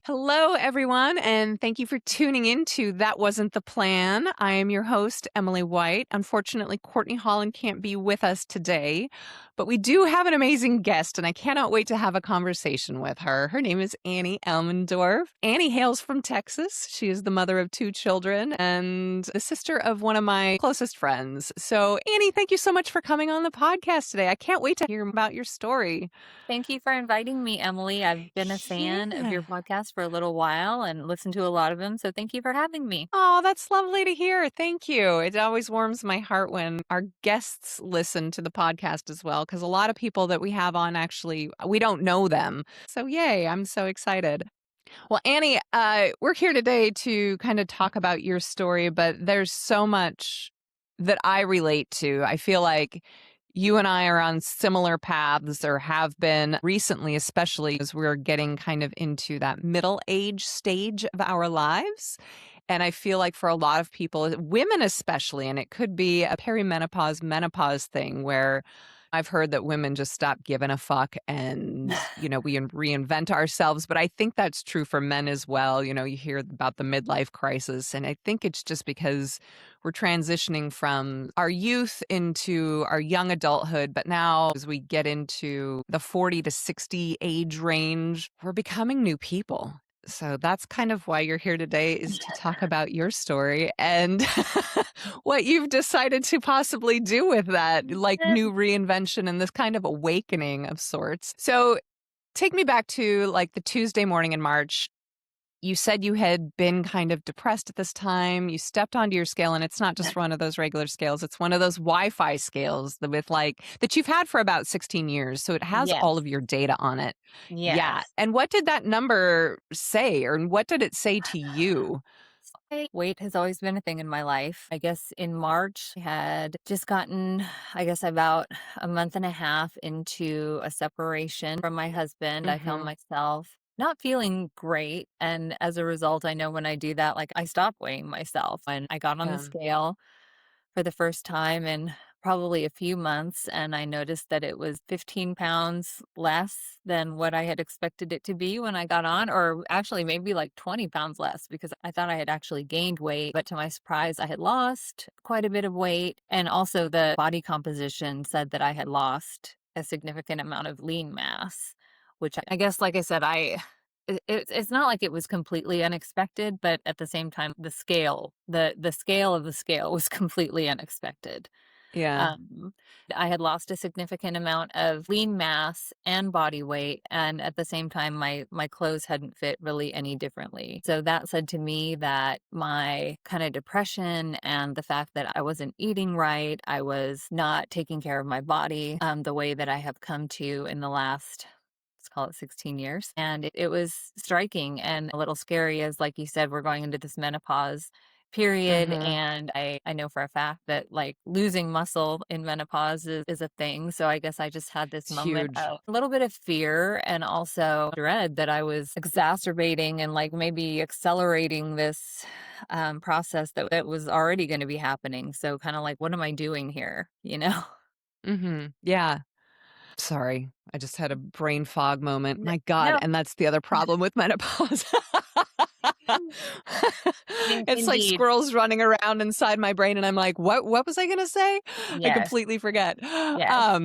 Hello, everyone, and thank you for tuning in to That Wasn't the Plan. I am your host, Emily White. Unfortunately, Courtney Holland can't be with us today, but we do have an amazing guest, and I cannot wait to have a conversation with her. Her name is Annie Elmendorf. Annie hails from Texas. She is the mother of 2 children and the sister of one of my closest friends. So, Annie, thank you so much for coming on the podcast today. I can't wait to hear about your story. Thank you for inviting me, Emily. I've been a fan of your Yeah. podcast for a little while and listened to a lot of them, so thank you for having me. Oh, that's lovely to hear. Thank you. It always warms my heart when our guests listen to the podcast as well, because a lot of people that we have on actually, we don't know them. So, yay, I'm so excited. Well, Annie, we're here today to kind of talk about your story, but there's so much that I relate to. I feel like you and I are on similar paths or have been recently, especially as we're getting kind of into that middle age stage of our lives. And I feel like for a lot of people, women especially, and it could be a perimenopause, menopause thing where I've heard that women just stop giving a fuck and, we reinvent ourselves. But I think that's true for men as well. You hear about the midlife crisis. And I think it's just because we're transitioning from our youth into our young adulthood. But now, as we get into the 40 to 60 age range, we're becoming new people. So that's kind of why you're here today, is to talk about your story and what you've decided to possibly do with that, like new reinvention and this kind of awakening of sorts. So take me back to like the Tuesday morning in March. You said you had been kind of depressed at this time. You stepped onto your scale, and it's not just one of those regular scales. It's one of those Wi-Fi scales that you've had for about 16 years. So it has all Yes, of your data on it. Yeah. yes. And what did that number say, or what did it say to you? Weight has always been a thing in my life. I guess in March, I had just gotten, about a month and a half into a separation from my husband. I found Mm-hmm. myself not feeling great. And as a result, I know when I do that, like I stop weighing myself. And I got on the Yeah. scale for the first time in probably a few months, and I noticed that it was 15 pounds less than what I had expected it to be when I got on, or actually maybe like 20 pounds less because I thought I had actually gained weight. But to my surprise, I had lost quite a bit of weight. And also, the body composition said that I had lost a significant amount of lean mass, which I guess, like I said, it's not like it was completely unexpected, but at the same time, the scale of the scale was completely unexpected. Yeah. Um, I had lost a significant amount of lean mass and body weight, and at the same time, my clothes hadn't fit really any differently. So that said to me that my kind of depression and the fact that I wasn't eating right, I was not taking care of my body the way that I have come to in the last, let's call it 16 years. And it was striking and a little scary, as like you said, we're going into this menopause period. Mm-hmm. And I know for a fact that like losing muscle in menopause is a thing. So I guess I just had this It's moment huge. of a little bit of fear and also dread that I was exacerbating and like maybe accelerating this process that was already going to be happening. So kind of like, what am I doing here? You know? Mm-hmm. Yeah. Sorry, I just had a brain fog moment. My God, No. and that's the other problem with menopause. It's like Indeed. squirrels running around inside my brain, and I'm like, "What was I gonna say?" I Yes. completely forget. Yes.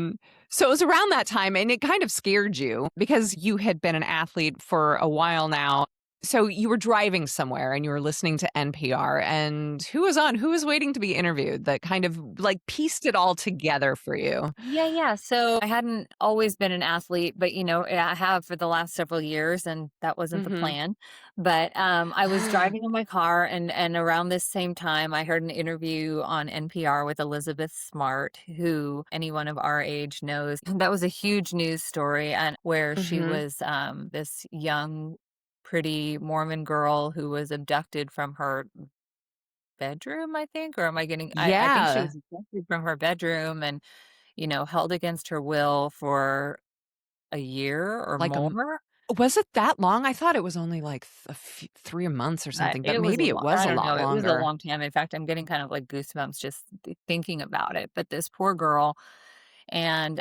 So it was around that time, and it kind of scared you because you had been an athlete for a while now. So you were driving somewhere and you were listening to NPR, and who was on? Who was waiting to be interviewed that kind of, like, pieced it all together for you? Yeah, yeah. So I hadn't always been an athlete, but I have for the last several years, and that wasn't the Mhm. plan. But I was driving in my car, and around this same time, I heard an interview on NPR with Elizabeth Smart, who anyone of our age knows. That was a huge news story, and where she Mhm. was this young, pretty Mormon girl who was abducted from her bedroom, I think, or am I getting? I think she Yeah, was abducted from her bedroom and held against her will for a year or like, more. was it that long? I thought it was only like 3 months or something, but It was a maybe it lot. was I a don't lot know. It was a longer. long time. In fact, I'm getting kind of like goosebumps just thinking about it. But this poor girl, and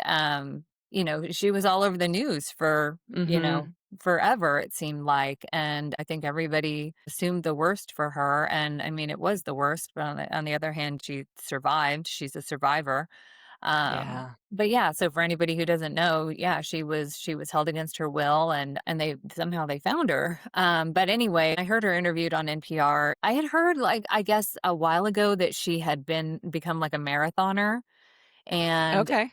she was all over the news for, Mhm. forever, it seemed like. And I think everybody assumed the worst for her. And I mean, it was the worst, but on the other hand, she survived. She's a survivor. Yeah. But yeah, so for anybody who doesn't know, yeah, she was held against her will, and they somehow they found her. But anyway, I heard her interviewed on NPR. I had heard, like, I guess a while ago, that she had become like a marathoner, and Okay.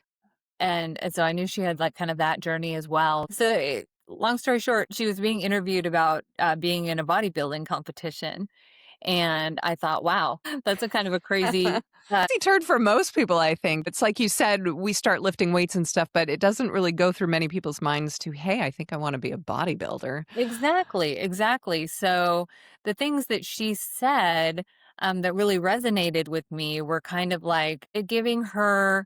and so I knew she had, like, kind of that journey as well. So, long story short, she was being interviewed about, being in a bodybuilding competition, and I thought, "Wow, that's a kind of a crazy." Easy turn for most people, I think. It's like you said, we start lifting weights and stuff, but it doesn't really go through many people's minds to, "Hey, I think I wanna be a bodybuilder." Exactly, exactly. So, the things that she said, that really resonated with me were kind of like, giving her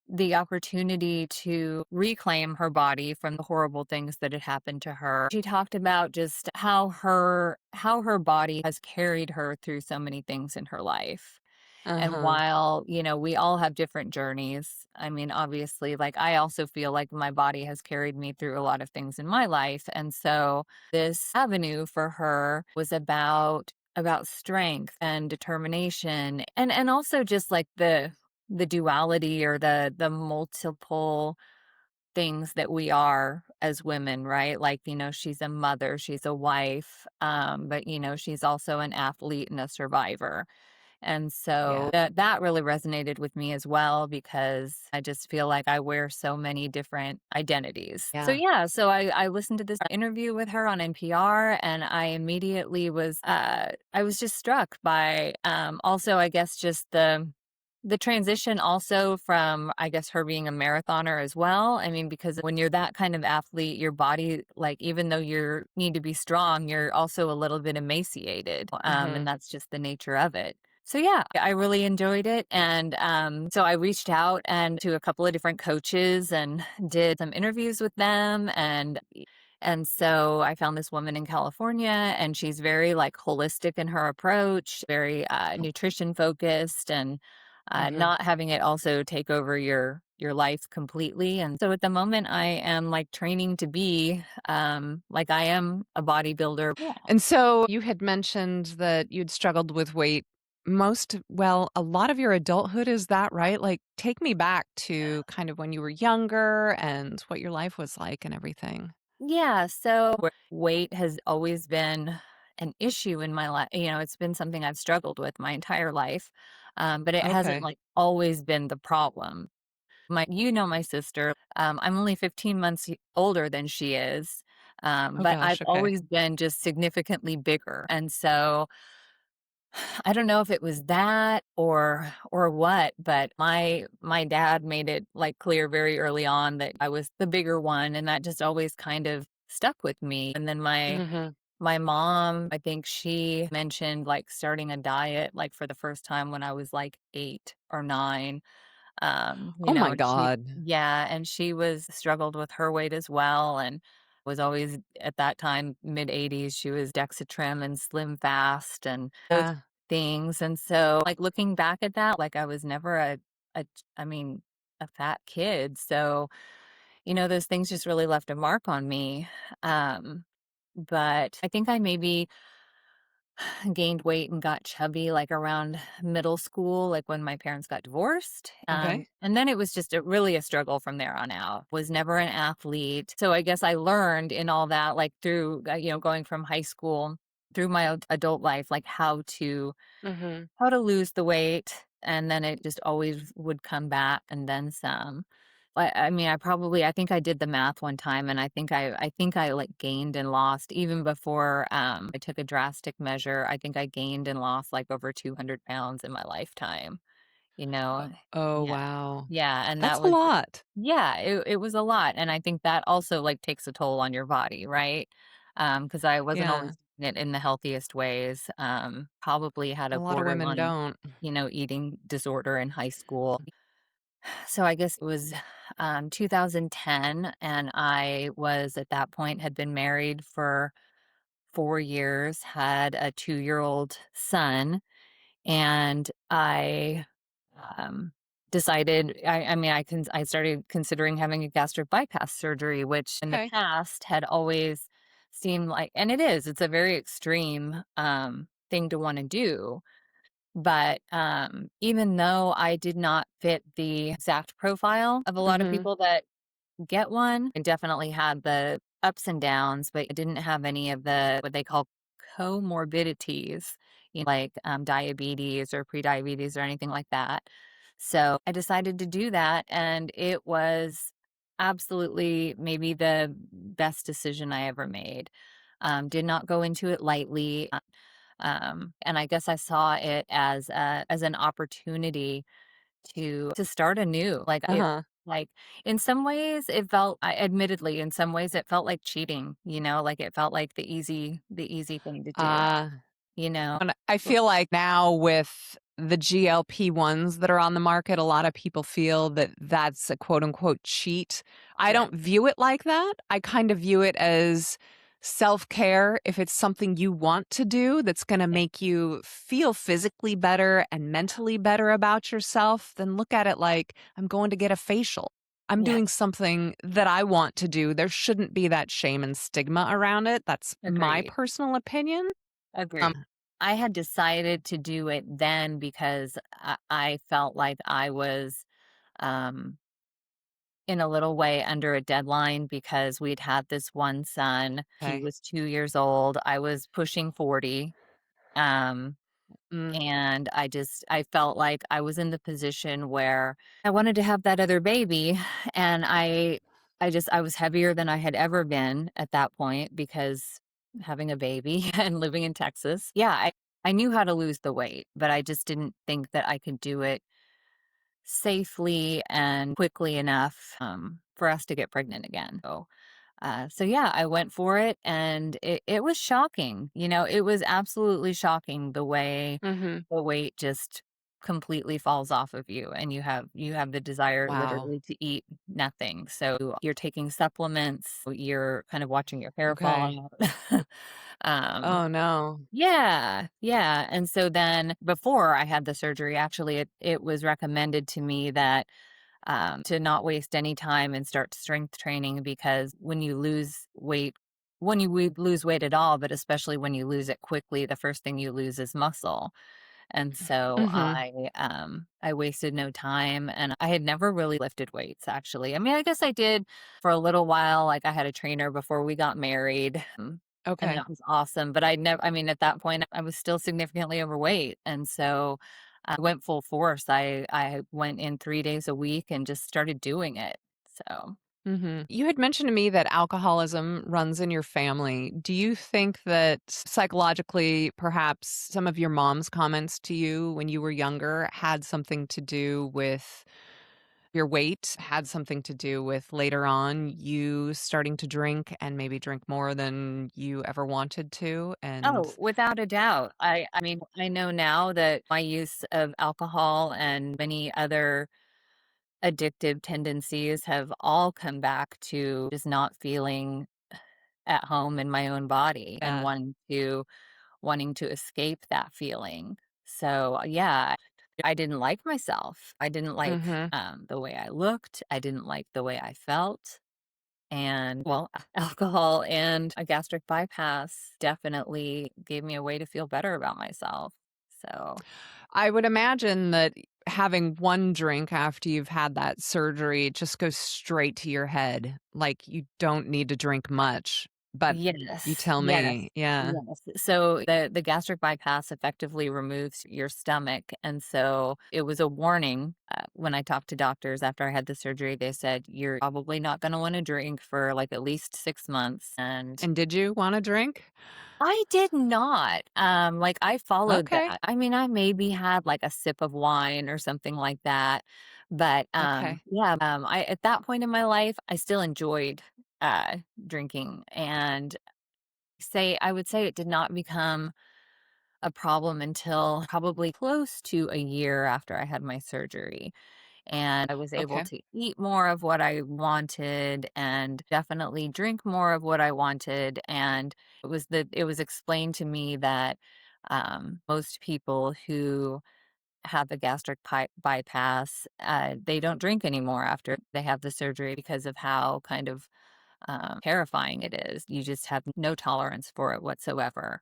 the opportunity to reclaim her body from the horrible things that had happened to her. She talked about just how her body has carried her through so many things in her life. And Uh-huh. while, we all have different journeys, I mean, obviously, like, I also feel like my body has carried me through a lot of things in my life. And so this avenue for her was about strength and determination, and also just like the duality, or the multiple things that we are as women, right? Like, she's a mother, she's a wife, but she's also an athlete and a survivor. And so Yeah. that really resonated with me as well, because I just feel like I wear so many different identities. So Yeah. yeah, so I listened to this interview with her on NPR, and I immediately I was just struck by, also, I guess, just the transition, also, from, I guess, her being a marathoner as well. I mean, because when you're that kind of athlete, your body, like, even though you need to be strong, you're also a little bit emaciated. And Mhm. that's just the nature of it. So yeah, I really enjoyed it. And so I reached out and to a couple of different coaches and did some interviews with them. And so I found this woman in California, and she's very, like, holistic in her approach, very nutrition focused, and Mhm. not having it also take over your life completely. And so at the moment, I am, like, training to be, like, I am a bodybuilder. Yeah. And so you had mentioned that you'd struggled with weight a lot of your adulthood, is that right? Like, take me back to kind of when you were younger and what your life was like and everything. Yeah, so weight has always been an issue in my life. It's been something I've struggled with my entire life, but it hasn't, Okay. like, always been the problem. My sister. I'm only 15 months older than she is, Oh but I've gosh, okay. always been just significantly bigger, and so I don't know if it was that or what, but my dad made it, like, clear very early on that I was the bigger one, and that just always kind of stuck with me. And then Mhm. my mom, I think she mentioned, like, starting a diet, like, for the first time when I was, like, 8 or 9. Oh my And god. she was struggled with her weight as well, and was always, at that time, mid-80s, she was Dexatrim and Slim Fast and those Yeah. things. And so, like, looking back at that, like, I was never a I mean, a fat kid. So, those things just really left a mark on me. But I think I maybe gained weight and got chubby, like, around middle school, like, when my parents got divorced. Okay. And then it was just really a struggle from there on out. Was never an athlete. So I guess I learned in all that, like, through, going from high school through my adult life, like, Mhm. how to lose the weight, and then it just always would come back and then some. I mean, I think I did the math one time, and I think I, like, gained and lost even before, I took a drastic measure. I think I gained and lost, like, over 200 pounds in my lifetime, you know? Oh, Yeah. wow. Yeah, and That's that a was lot. yeah, it was a lot, and I think that also, like, takes a toll on your body, right? Because I wasn't Yeah. always doing it in the healthiest ways. Probably had A a lot of women borderline, don't. eating disorder in high school. So I guess it was, 2010, and I was, at that point, had been married for 4 years, had a 2-year-old son, and I, um decided I mean, I started considering having a gastric bypass surgery, which in the Okay. past had always seemed like, and it's a very extreme, thing to wanna do, but, even though I did not fit the exact profile of a lot of Mhm. people that get one, I definitely had the ups and downs, but I didn't have any of the what they call comorbidities, like, diabetes or prediabetes or anything like that. So, I decided to do that, and it was absolutely maybe the best decision I ever made. Did not go into it lightly, and I guess I saw it as an opportunity to start anew. Uh-huh. Like, in some ways, it felt admittedly, in some ways, it felt like cheating, like, it felt like the easy thing to do, Uh you know? And I feel like now with the GLP-1s that are on the market, a lot of people feel that that's a quote unquote cheat. I Yeah, don't view it like that. I kind of view it as self-care. If it's something you want to do that's going to yeah, make you feel physically better and mentally better about yourself, then look at it like I'm going to get a facial. I'm yeah, doing something that I want to do. There shouldn't be that shame and stigma around it. That's my agreed, personal opinion. Um, agreed. I had decided to do it then because I felt like I was, um, in a little way under a deadline because we'd had this one son. He okay. was 2 years old. I was pushing 40. Um, Mm. and I felt like I was in the position where I wanted to have that other baby, and I was heavier than I had ever been at that point because having a baby and living in Texas. Yeah, I knew how to lose the weight, but I just didn't think that I could do it safely and quickly enough, for us to get pregnant again. So yeah, I went for it, and it was shocking. It was absolutely shocking the way Mhm. the weight just completely falls off of you, and you have the desire Wow. literally to eat nothing. So you're taking supplements, you're kind of watching your hair Okay. fall out. um Oh, no. yeah, yeah, and so then before I had the surgery, actually, it was recommended to me that, to not waste any time and start strength training because when you lose weight at all, but especially when you lose it quickly, the first thing you lose is muscle. And so Mhm. I wasted no time, and I had never really lifted weights, actually. I mean, I guess I did for a little while. Like, I had a trainer before we got married, and Okay. that was awesome. But I mean, at that point, I was still significantly overweight. And so I went full force. I went in 3 days a week and just started doing it. So, Mhm. You had mentioned to me that alcoholism runs in your family. Do you think that psychologically, perhaps some of your mom's comments to you when you were younger had something to do with your weight, had something to do with later on you starting to drink and maybe drink more than you ever wanted to? And oh, without a doubt. I mean, I know now that my use of alcohol and many other addictive tendencies have all come back to just not feeling at home in my own body and yeah. wanting to escape that feeling. So, yeah, I didn't like myself. I didn't like, Mhm. the way I looked. I didn't like the way I felt. And, well, alcohol and a gastric bypass definitely gave me a way to feel better about myself. So, I would imagine that having one drink after you've had that surgery just goes straight to your head. Like, you don't need to drink much, but you yes, tell yes, me. Yeah. yes. So the gastric bypass effectively removes your stomach, and so it was a warning, when I talked to doctors after I had the surgery, they said, "You're probably not gonna wanna drink for, like, at least 6 months," and And did you wanna drink? I did not, like, I followed Okay. that. I mean, I maybe had, like, a sip of wine or something like that, but, Okay. yeah, I at that point in my life, I still enjoyed, drinking, and I would say it did not become a problem until probably close to a year after I had my surgery. And I was able Okay. to eat more of what I wanted and definitely drink more of what I wanted. And it was explained to me that most people who have a gastric bypass, they don't drink anymore after they have the surgery because of how kind of terrifying it is. You just have no tolerance for it whatsoever.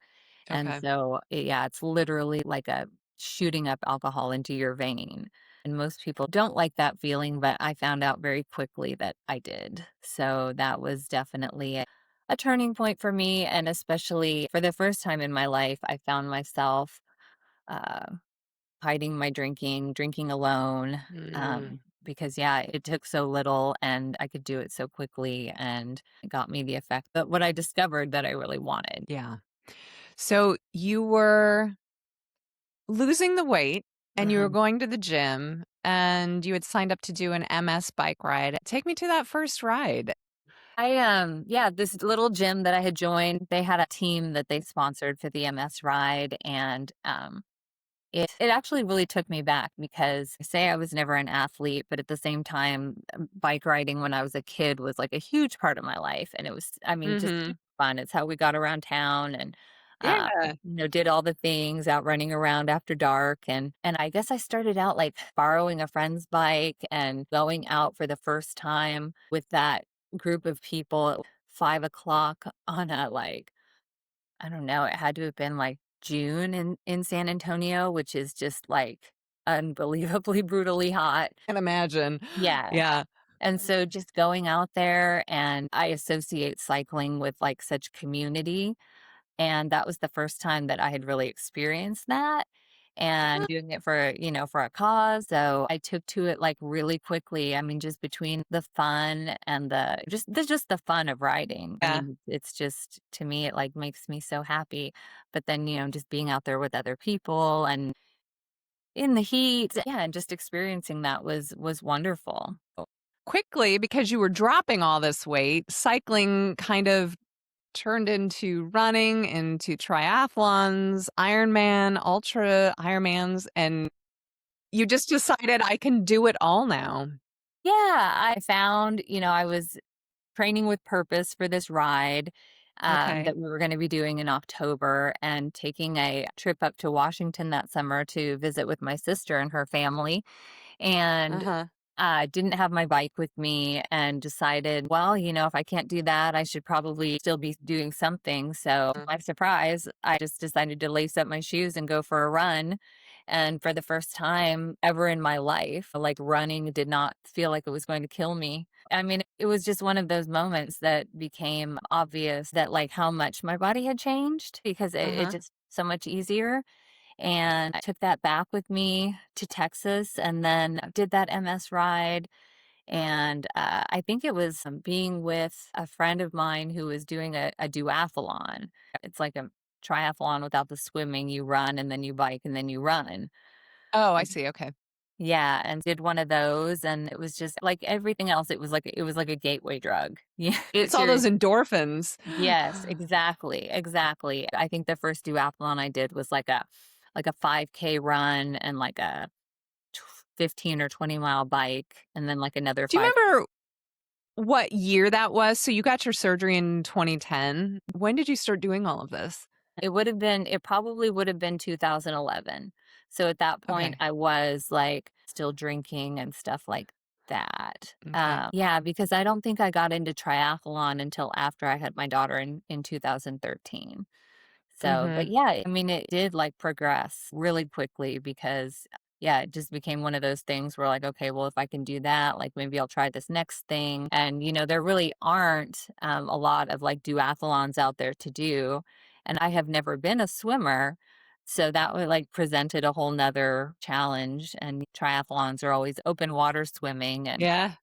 And Okay. so, yeah, it's literally like a shooting up alcohol into your vein. And most people don't like that feeling, but I found out very quickly that I did. So that was definitely a turning point for me. And especially for the first time in my life, I found myself uh, hiding my drinking, drinking alone. Mm, Because yeah, it took so little and I could do it so quickly and it got me the effect that what I discovered that I really wanted. yeah. So you were losing the weight and you were Mhm. going to the gym and you had signed up to do an MS bike ride. Take me to that first ride. Yeah, this little gym that I had joined, they had a team that they sponsored for the MS ride and it actually really took me back because I say I was never an athlete, but at the same time, bike riding when I was a kid was like a huge part of my life, and it was, I mean, just Mhm. fun. It's how we got around town and Yeah. did all the things out running around after dark, and I guess I started out like borrowing a friend's bike and going out for the first time with that group of people at 5 o'clock on a like I don't know, it had to have been, like, June in San Antonio, which is just, like, unbelievably brutally hot. Can imagine. Yeah, Yeah. and so just going out there and I associate cycling with, like, such community, and that was the first time that I had really experienced that and doing it for, for a cause. So I took to it like really quickly. I mean, just between the fun and just the fun of riding. I Yeah. mean, it's just to me, it like makes me so happy. But then, just being out there with other people and in the heat, yeah, and just experiencing that was wonderful. Quickly, because you were dropping all this weight, cycling kind of turned into running, into triathlons, Ironman, ultra Ironmans, and you just decided I can do it all now. Yeah, I found, I was training with purpose for this ride Okay. that we were going to be doing in October and taking a trip up to Washington that summer to visit with my sister and her family. And Uh-huh. didn't have my bike with me and decided, well, if I can't do that, I should probably still be doing something. So, to my surprise, I just decided to lace up my shoes and go for a run. And for the first time ever in my life, like running did not feel like it was going to kill me. I mean, it was just one of those moments that became obvious that like how much my body had changed because it Uh-huh. just so much easier. And I took that back with me to Texas and then did that MS ride. And I think it was being with a friend of mine who was doing a duathlon. It's like a triathlon without the swimming. You run and then you bike and then you run. Oh, I see, okay. Yeah, and did one of those, and it was just like everything else. It was like a gateway drug. Yeah, It's all those endorphins. Yes, exactly, exactly. I think the first duathlon I did was like a 5K run and like a 15 or 20-mile bike and then like another Do you 5. remember what year that was? So you got your surgery in 2010. When did you start doing all of this? It probably would have been 2011. So at that point Okay. I was like still drinking and stuff like that. Okay. Yeah, because I don't think I got into triathlon until after I had my daughter in 2013. So, but Mhm. yeah, I mean, it did like progress really quickly because, yeah, it just became one of those things where, like, okay, well, if I can do that, like maybe I'll try this next thing. And, there really aren't a lot of like duathlons out there to do. And I have never been a swimmer. So that would like presented a whole nother challenge. And triathlons are always open water swimming. And Yeah.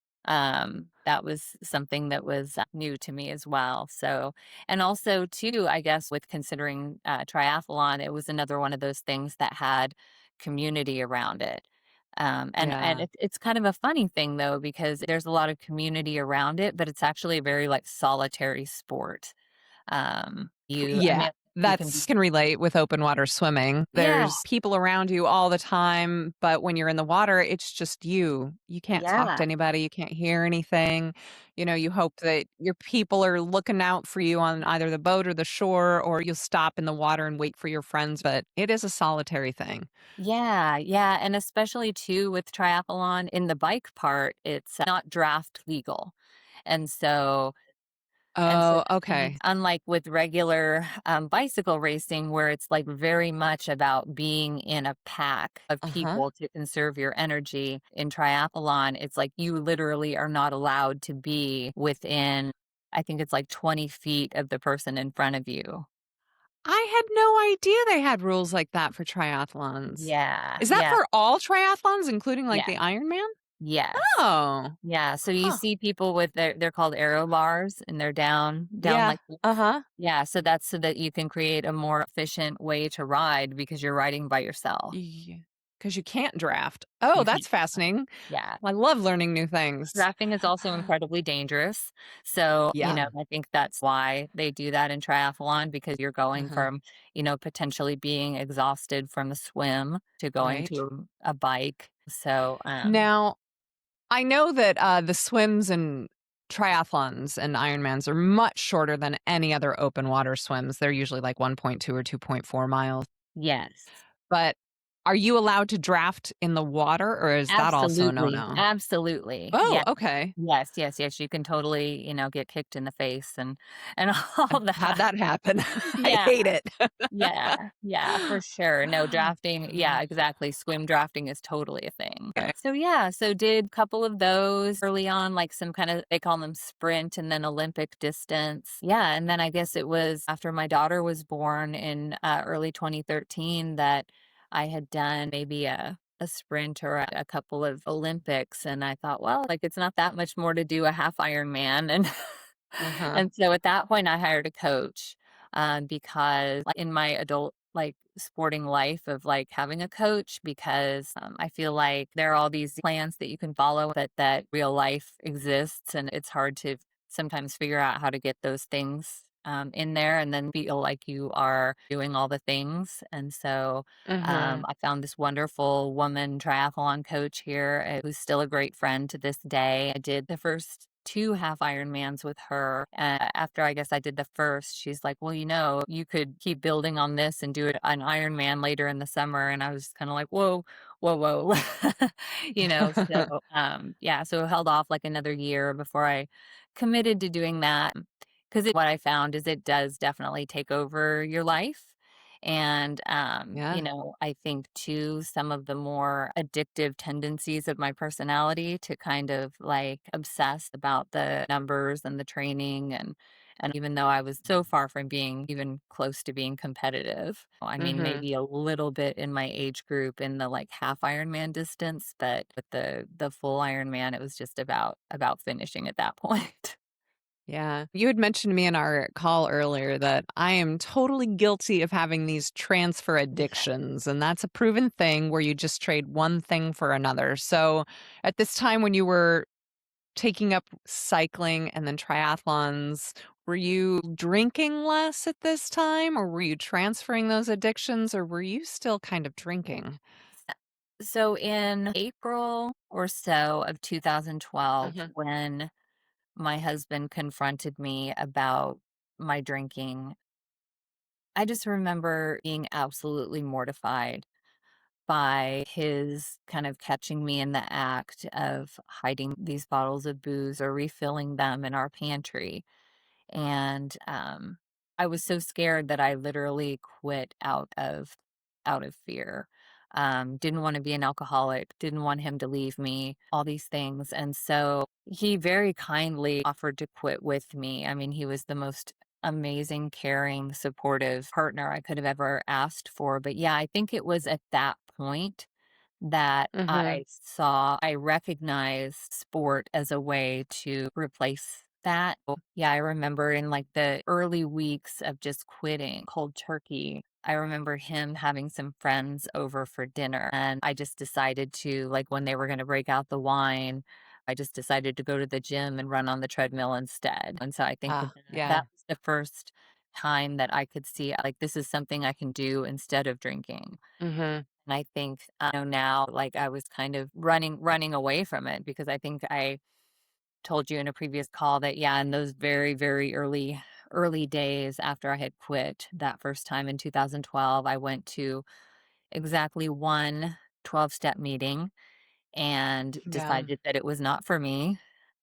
that was something that was new to me as well. So, and also too, I guess with considering triathlon, it was another one of those things that had community around it. And Yeah. it's kind of a funny thing though because there's a lot of community around it, but it's actually a very like solitary sport. I mean, Yeah. You can be That's can relate with open water swimming. Yeah, There's people around you all the time, but when you're in the water, it's just you. You can't talk to yeah, anybody, you can't hear anything. You hope that your people are looking out for you on either the boat or the shore, or you'll stop in the water and wait for your friends, but it is a solitary thing. yeah, yeah, and especially too with triathlon, in the bike part, it's not draft legal, and so so Oh, that means okay. unlike with regular, bicycle racing where it's, like, very much about being in a pack of Uh-huh. people to conserve your energy, in triathlon, it's like you literally are not allowed to be within I think it's, like, 20 feet of the person in front of you. I had no idea they had rules like that for triathlons. Yeah, Is that yeah, for all triathlons, including, like, yeah, the Ironman? yes. Oh, Yeah, so you huh. see people with they're called aero bars, and they're down Yeah. like this. Uh-huh. Yeah, so that's so that you can create a more efficient way to ride because you're riding by yourself. Because you can't draft. Oh, You can't that's fascinating. Yeah. I love learning new things. Drafting is also incredibly dangerous. So, Yeah. I think that's why they do that in triathlon because you're going Uh-huh. from, potentially being exhausted from the swim to going Right. to a bike. So, Now, I know that, the swims and triathlons and Ironmans are much shorter than any other open water swims. They're usually like 1.2 or 2.4 miles. yes. But are you allowed to draft in the water, or is that also a Absolutely, no-no? absolutely. Oh, Yeah. okay. Yes, yes, yes, you can totally, get kicked in the face and all I've had that. that happen. I Yeah, hate it. yeah, yeah, for sure. No, drafting yeah, Gosh. exactly, swim drafting is totally a thing. Okay. So, yeah, so did a couple of those early on, like some kinda they call them sprint and then Olympic distance. Yeah, and then I guess it was after my daughter was born in, early 2013 that I had done maybe a sprint or a couple of Olympics, and I thought, "Well, like, it's not that much more to do a half Ironman," and Uh-huh. and so at that point, I hired a coach, because like, in my adult, like, sporting life of, like, having a coach because, I feel like there are all these plans that you can follow, but that real life exists, and it's hard to sometimes figure out how to get those things, in there and then feel like you are doing all the things, and so, Uh-huh. I found this wonderful woman triathlon coach here, who's still a great friend to this day. I did the first 2 half Ironmans with her. After I guess I did the first, she's like, "Well, you could keep building on this and do it an Ironman later in the summer." And I was kind of like, "Whoa, whoa, whoa." So yeah, so I held off like another year before I committed to doing that. Because what I found is it does definitely take over your life. And, Yeah. I think too, some of the more addictive tendencies of my personality to kind of like obsess about the numbers and the training and even though I was so far from being even close to being competitive, I mean, Mhm. maybe a little bit in my age group in the like half Ironman distance, but with the full Ironman, it was just about finishing at that point. Yeah. You had mentioned to me in our call earlier that I am totally guilty of having these transfer Yeah. addictions, and that's a proven thing where you just trade one thing for another. So, at this time when you were taking up cycling and then triathlons, were you drinking less at this time, or were you transferring those addictions, or were you still kind of drinking? So in April or so of 2012, Mhm. when my husband confronted me about my drinking, I just remember being absolutely mortified by his kind of catching me in the act of hiding these bottles of booze or refilling them in our pantry. And, I was so scared that I literally quit out of fear. Didn't wanna be an alcoholic, didn't want him to leave me, all these things, and so he very kindly offered to quit with me. I mean, he was the most amazing, caring, supportive partner I could have ever asked for, but yeah, I think it was at that point that Mhm. I recognized sport as a way to replace that. Yeah, I remember in like the early weeks of just quitting cold turkey, I remember him having some friends over for dinner. And I just decided to, like, when they were going to break out the wine, I just decided to go to the gym and run on the treadmill instead. And so I think Ah, that yeah. was the first time that I could see, like, this is something I can do instead of drinking. Mhm. And I think, now, like, I was kind of running away from it because I think I told you in a previous call that, yeah, in those very, very early days after I had quit that first time in 2012, I went to exactly one 12-step meeting and Yeah. decided that it was not for me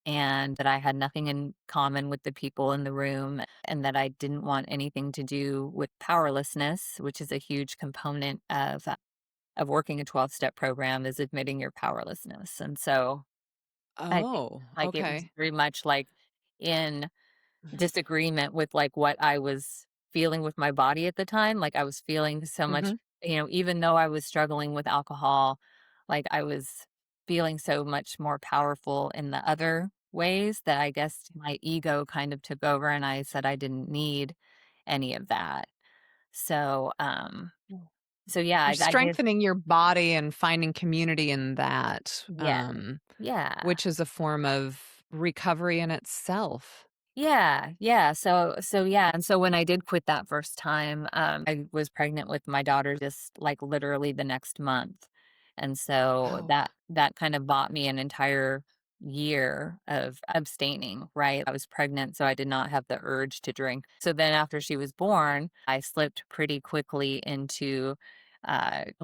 and that I had nothing in common with the people in the room and that I didn't want anything to do with powerlessness, which is a huge component of working a 12-step program is admitting your powerlessness. And so I think Oh, like it was okay. very much like in disagreement with, like, what I was feeling with my body at the time. Like, I was feeling so much, Mhm. even though I was struggling with alcohol, like, I was feeling so much more powerful in the other ways that I guess my ego kind of took over and I said I didn't need any of that. So, so yeah, You're I guess strengthening your body and finding community in that, yeah. Yeah. which is a form of recovery in itself. Yeah, yeah. So yeah, and so when I did quit that first time, I was pregnant with my daughter just like literally the next month. And so Oh, that kind of bought me an entire year of abstaining, right? I was pregnant, so I did not have the urge to drink. So then after she was born, I slipped pretty quickly into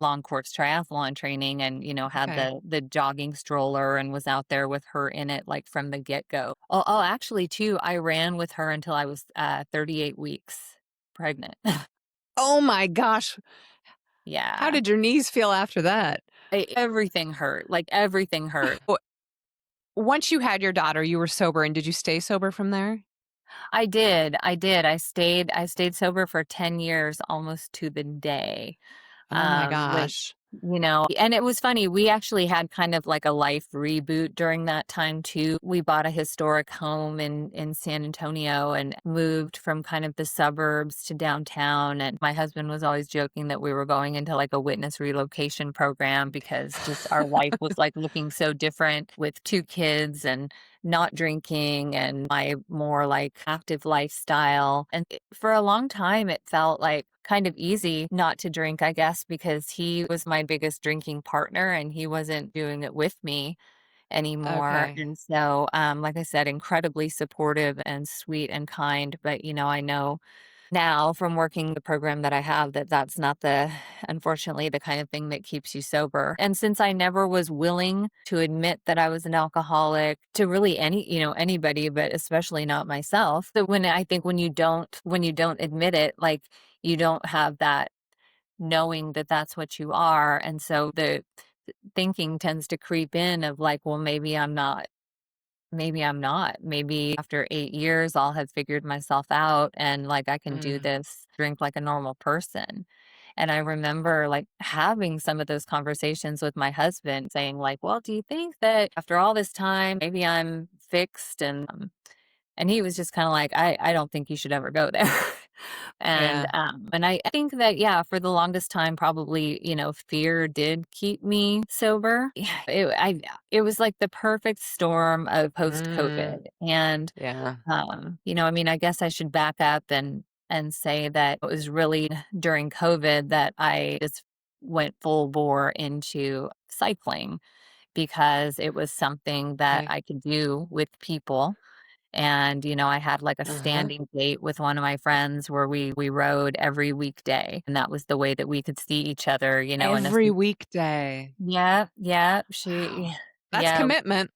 long course triathlon training and had okay. the jogging stroller and was out there with her in it like from the get-go. Actually too, I ran with her until I was 38 weeks pregnant. Oh my gosh. How Yeah. did your knees feel after that? Everything hurt. Like everything hurt. W Once you had your daughter, you were sober, and did you stay sober from there? I did. I did. I stayed sober for 10 years almost to the day. Oh my Which, gosh. and it was funny, we actually had kind of like a life reboot during that time too. We bought a historic home in San Antonio and moved from kind of the suburbs to downtown. And my husband was always joking that we were going into like a witness relocation program because just our life was like looking so different with two kids and not drinking and my more like active lifestyle. And for a long time, it felt like kind of easy not to drink, I guess, because he was my biggest drinking partner and he wasn't doing it with me anymore. Okay. And so, like I said, incredibly supportive and sweet and kind. But, I know now from working the program that I have that that's not unfortunately, the kind of thing that keeps you sober. And since I never was willing to admit that I was an alcoholic to really anybody, but especially not myself. So I think when you don't admit it, like you don't have that knowing that that's what you are. And so the thinking tends to creep in of like, well, maybe I'm not. Maybe I'm not. Maybe after 8 years, I'll have figured myself out and like I can do Mm. this, drink like a normal person. And I remember like having some of those conversations with my husband saying, like, well, do you think that after all this time, maybe I'm fixed? And he was just kinda like, "I don't think you should ever go there." Yeah. And I think that, yeah, for the longest time, probably, fear did keep me sober. Yeah, it was like the perfect storm of Mm. post-COVID. And, Yeah. I mean, I guess I should back up and say that it was really during COVID that I just went full bore into cycling because it was something that Okay. I could do with people and, I had like a Uh-huh. standing date with one of my friends where we rode every weekday. And that was the way that we could see each other, in a Every weekday. yeah, yeah, Wow. That's yeah, commitment.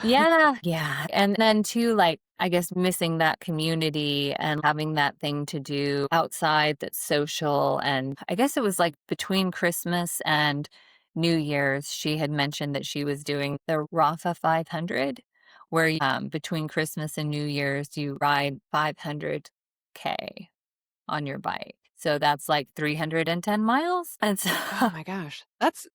yeah, yeah. And then too, like, I guess missing that community and having that thing to do outside that's social. And I guess it was like between Christmas and New Year's, she had mentioned that she was doing the Rafa 500, where between Christmas and New Year's, you ride 500K on your bike. So that's like 310 miles. And so, Oh my gosh. That's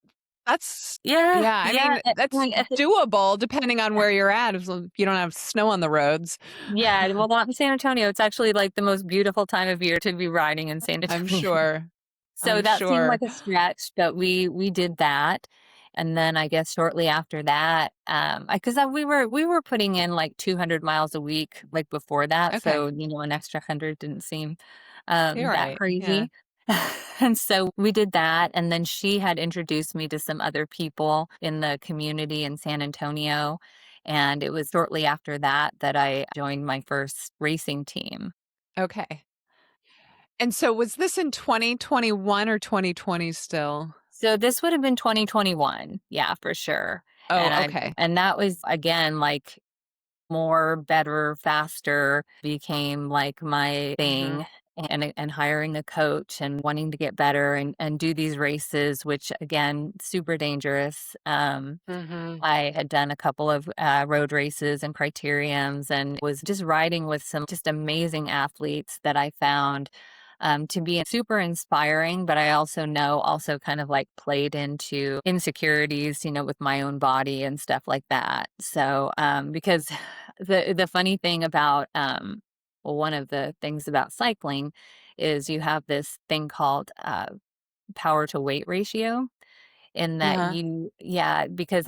yeah, yeah, I yeah. mean, that's doable depending on where you're at, as you don't have snow on the roads. Yeah, well, not in San Antonio. It's actually, like, the most beautiful time of year to be riding in San I'm Antonio. sure. So I'm that seemed sure. like a stretch, but we did that, And then I guess shortly after that, we were putting in like 200 miles a week, like before that. Okay. So, an extra 100 didn't seem You're that right. Yeah. crazy. And so we did that. And then she had introduced me to some other people in the community in San Antonio. And it was shortly after that that I joined my first racing team. Okay. And so was this in 2021 or 2020 still? So this would have been 2021. Yeah, for sure. And Oh, I okay. and that was again like more, better, faster became like my Mhm. thing, and hiring a coach and wanting to get better and do these races, which again, super dangerous. Mhm. I had done a couple of road races and criteriums and was just riding with some just amazing athletes that I found to be super inspiring, but I also know also kind of like played into insecurities, with my own body and stuff like that. So, because the funny thing about, well, one of the things about cycling is you have this thing called power to weight ratio, in that Uh-huh. because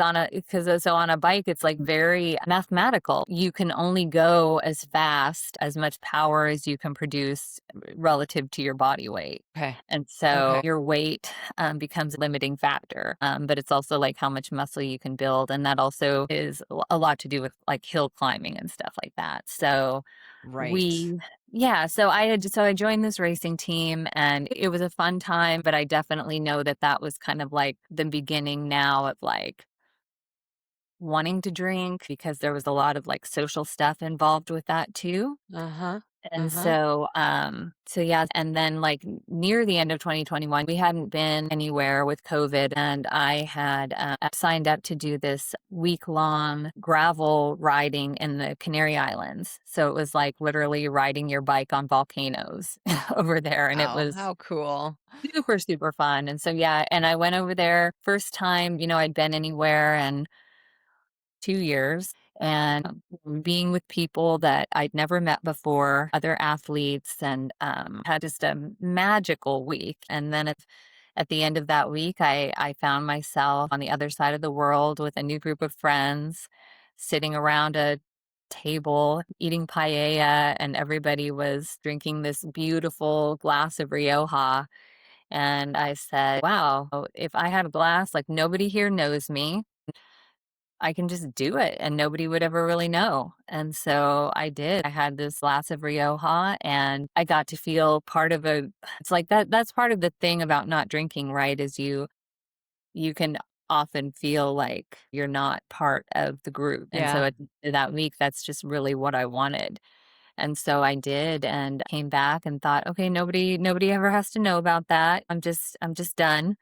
so on a bike, it's, like, very mathematical. You can only go as fast, as much power as you can produce relative to your body weight, Okay. and so Okay. your weight, becomes a limiting factor, but it's also, like, how much muscle you can build, and that also is a lot to do with, like, hill climbing and stuff like that. So Right. we yeah, so I joined this racing team and it was a fun time, but I definitely know that that was kind of like the beginning now of like wanting to drink, because there was a lot of like social stuff involved with that too. Uh-huh. And Uh-huh. so yeah, and then like near the end of 2021, we hadn't been anywhere with COVID, and I had signed up to do this week-long gravel riding in the Canary Islands. So it was like literally riding your bike on volcanoes over there, and it Wow, was how cool. super, super fun. And so yeah, and I went over there first time, I'd been anywhere, and 2 years, and being with people that I'd never met before, other athletes, and had just a magical week. And then at the end of that week, I found myself on the other side of the world with a new group of friends, sitting around a table eating paella, and everybody was drinking this beautiful glass of Rioja. And I said, wow, if I had a glass, like nobody here knows me, I can just do it and nobody would ever really know. And so I did. I had this glass of Rioja and I got to feel part of it's like that's part of the thing about not drinking, right? Is you can often feel like you're not part of the group. And so Yeah. that week, that's just really what I wanted. And so I did, and came back and thought, okay, nobody ever has to know about that. I'm just done.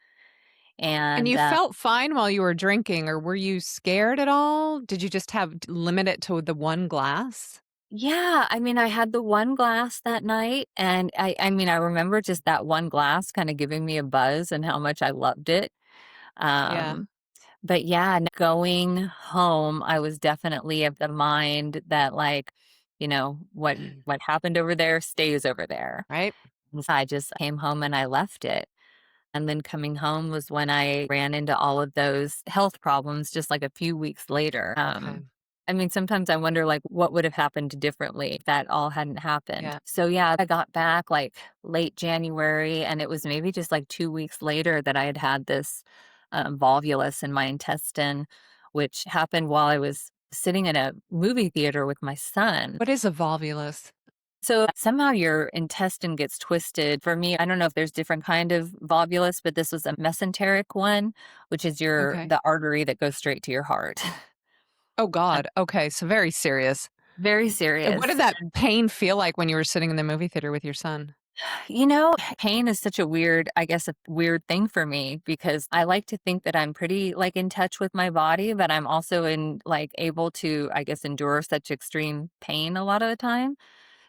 And And you felt fine while you were drinking, or were you scared at all? Did you just have limit it to the 1 glass? Yeah, I mean, I had the one glass that night, and I mean, I remember just that one glass kinda giving me a buzz and how much I loved it. Yeah. Um, but yeah, going home, I was definitely of the mind that, like, what happened over there stays over there. Right? And so I just came home and I left it. And then coming home was when I ran into all of those health problems just like a few weeks later. Okay. I mean, sometimes I wonder like what would have happened differently if that all hadn't happened. Yeah. So yeah, I got back like late January, and it was maybe just like 2 weeks later that I had had this volvulus in my intestine, which happened while I was sitting in a movie theater with my son. What is a volvulus? So somehow your intestine gets twisted. For me, I don't know if there's different kind of volvulus, but this was a mesenteric one, which is Okay. the artery that goes straight to your heart. Oh Uh, god, okay, so very serious. Very And what serious. did that pain feel like when you were sitting in the movie theater with your son? Pain is such a weird, I guess, a weird thing for me, because I like to think that I'm pretty like in touch with my body, but I'm also able to, I guess, endure such extreme pain a lot of the time.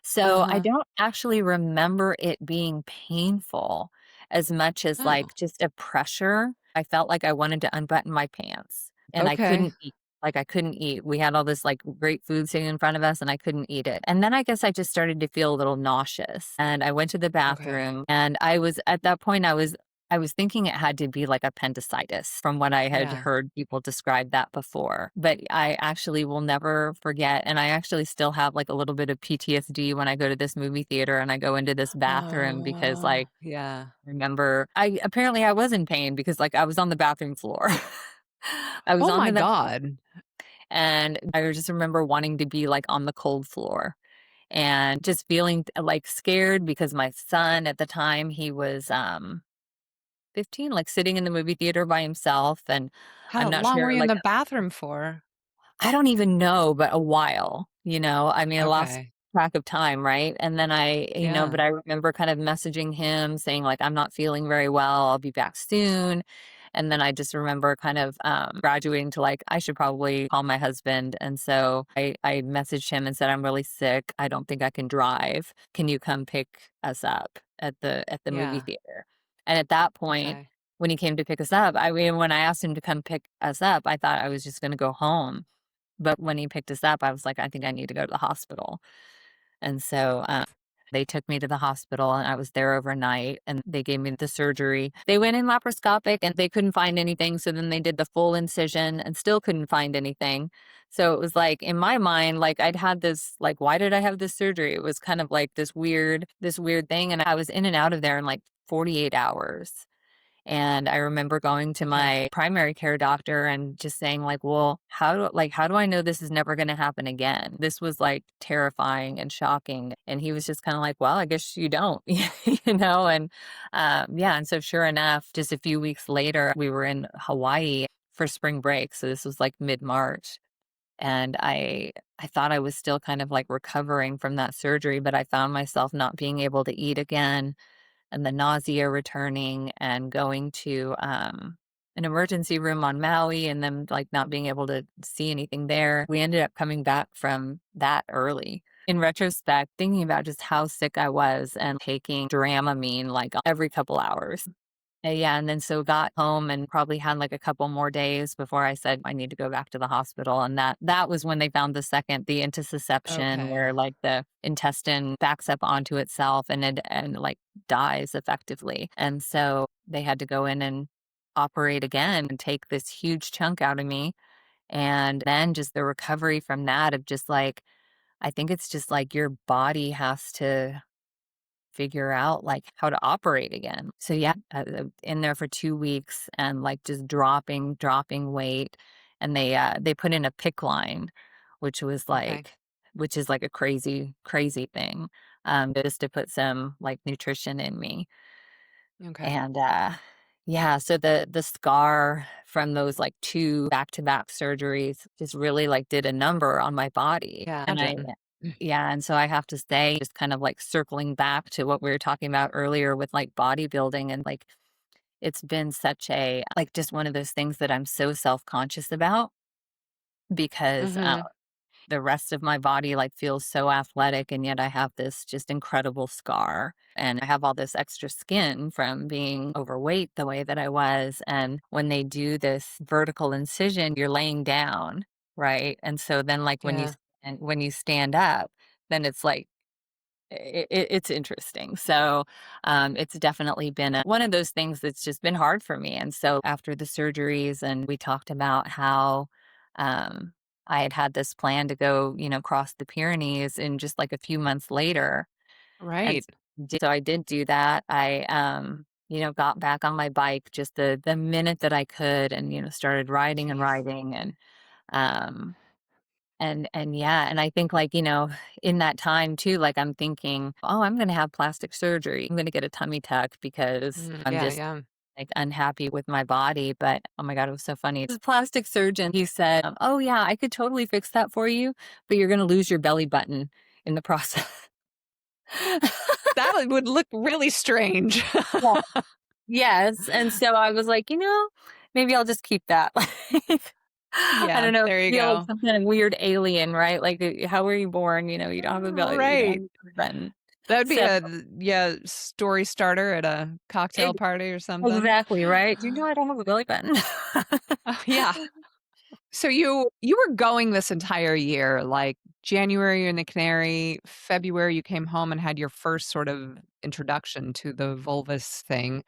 So I Uh-huh. don't actually remember it being painful as much as Oh, like just a pressure. I felt like I wanted to unbutton my pants and I okay. couldn't eat. Like I couldn't eat. We had all this like great food sitting in front of us and I couldn't eat it. And then I guess I just started to feel a little nauseous. And I went to the Okay. bathroom, and I was at that point I was I was thinking it had to be like appendicitis from what I had Yeah. heard people describe that before. But I actually will never forget. And I actually still have like a little bit of PTSD when I go to this movie theater and I go into this bathroom because Oh, like yeah. remember I apparently I was in pain because like I was on the bathroom floor. I was Oh on my the God. and I just remember wanting to be like on the cold floor and just feeling like scared because my son at the time he was 15, like sitting in the movie theater by himself. And I'm How not long were sure, you in like, the bathroom for? I don't even know, but a while, I mean, I lost Okay. track of time, right? And then but Yeah. I remember kind of messaging him saying, like, I'm not feeling very well. I'll be back soon. And then I just remember kind of graduating to like, I should probably call my husband. And so I messaged him and said, I'm really sick. I don't think I can drive. Can you come pick us up at the movie Yeah. theater? And at that point, Okay. when he came to pick us up, I mean, when I asked him to come pick us up, I thought I was just going to go home. But when he picked us up, I was like, "I think I need to go to the hospital." And so, they took me to the hospital, and I was there overnight, and they gave me the surgery. They went in laparoscopic, and they couldn't find anything, so then they did the full incision and still couldn't find anything. So it was like, in my mind, like, I'd had this like, why did I have this surgery? It was kind of like this weird thing, and I was in and out of there in, like, 48 hours. And I remember going to Okay. my primary care doctor and just saying like, "Well, how do I know this is never gonna happen again?" This was, like, terrifying and shocking, and he was just kinda like, "Well, I guess you don't," and, yeah, and so sure enough, just a few weeks later, we were in Hawaii for spring break, so this was, like, mid-March, and I thought I was still kind of, like, recovering from that surgery, but I found myself not being able to eat again and the nausea returning and going to an emergency room on Maui and then like not being able to see anything there. We ended up coming back from that early. In retrospect, thinking about just how sick I was and taking Dramamine like every couple hours. Yeah, and then so got home and probably had like a couple more days before I said I need to go back to the hospital. And that was when they found the intussusception, Okay. where like the intestine backs up onto itself and like dies effectively. And so they had to go in and operate again and take this huge chunk out of me. And then just the recovery from that of just like I think it's just like your body has to figure out like how to operate again. So yeah, in there for 2 weeks and like just dropping weight, and they put in a pick line, which was Okay. like which is like a crazy thing, just to put some like nutrition in me. Okay. And yeah, so the scar from those like 2 back-to-back surgeries just really like did a number on my body. Yeah. And I Imagine. yeah, and so I have to say, just kind of like circling back to what we were talking about earlier with like bodybuilding and like it's been such a like just one of those things that I'm so self-conscious about because Mm-hmm. the rest of my body like feels so athletic and yet I have this just incredible scar and I have all this extra skin from being overweight the way that I was. And when they do this vertical incision, you're laying down, right? And so then like Yeah. when you stand up, then it's like it's interesting. So it's definitely been one of those things that's just been hard for me. And so after the surgeries, and we talked about how um, I had had this plan to go, cross the Pyrenees in just like a few months later. And Right. so I did do that. I, got back on my bike just the minute that I could, and started riding and Jeez. riding, um, and yeah, and I think like, in that time too, like I'm thinking, "Oh, I'm gonna have plastic surgery. I'm gonna get a tummy tuck because Mm, I'm yeah. just Yeah. like unhappy with my body." But oh my God, it was so funny. This plastic surgeon, he said, "Oh yeah, I could totally fix that for you, but you're gonna lose your belly button in the process." That would look really strange. Yeah. Yes, and so I was like, maybe I'll just keep that. Like, I Yeah. don't know, There you feel like go. some kind of weird alien, right? Like, how were you born? You don't have a belly, you don't have Right. a belly button. That would be So a yeah story starter at a cocktail ex party or something. exactly, right? "Do you know I don't have a belly button?" Yeah. So you were going this entire year, like January you're in the Canary, February you came home and had your first sort of introduction to the vulvas thing.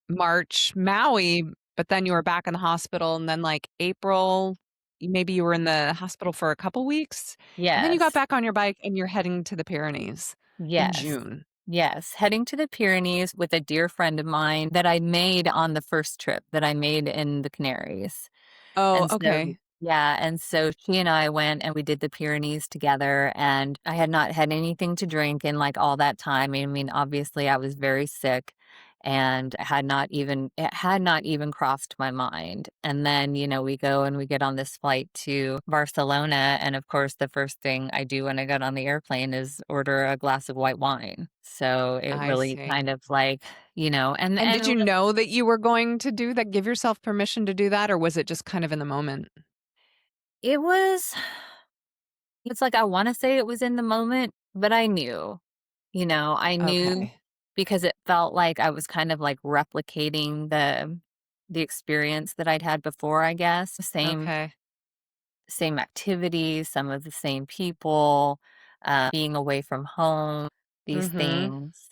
March, Maui, but then you were back in the hospital, and then, like, April, maybe you were in the hospital for a couple weeks, and then you got Yes. back on your bike and you're heading to the Pyrenees in Yes. June. Yes, heading to the Pyrenees with a dear friend of mine that I made on the first trip that I made in the Canaries. Oh, And so okay. yeah, and so she and I went and we did the Pyrenees together, and I had not had anything to drink in, like, all that time. I mean, obviously, I was very sick and it had not even crossed my mind. And then, we go and we get on this flight to Barcelona, and, of course, the first thing I do when I get on the airplane is order a glass of white wine. So it I really see. kind of like, and And did you and know that you were going to do that? Give yourself permission to do that, or was it just kind of in the moment? it was it's like I wanna say it was in the moment, but I knew. I knew Okay. because it felt like I was kind of, like, replicating the experience that I'd had before, I guess. Okay. Same activities, some of the same people, being away from home, these Mhm. things.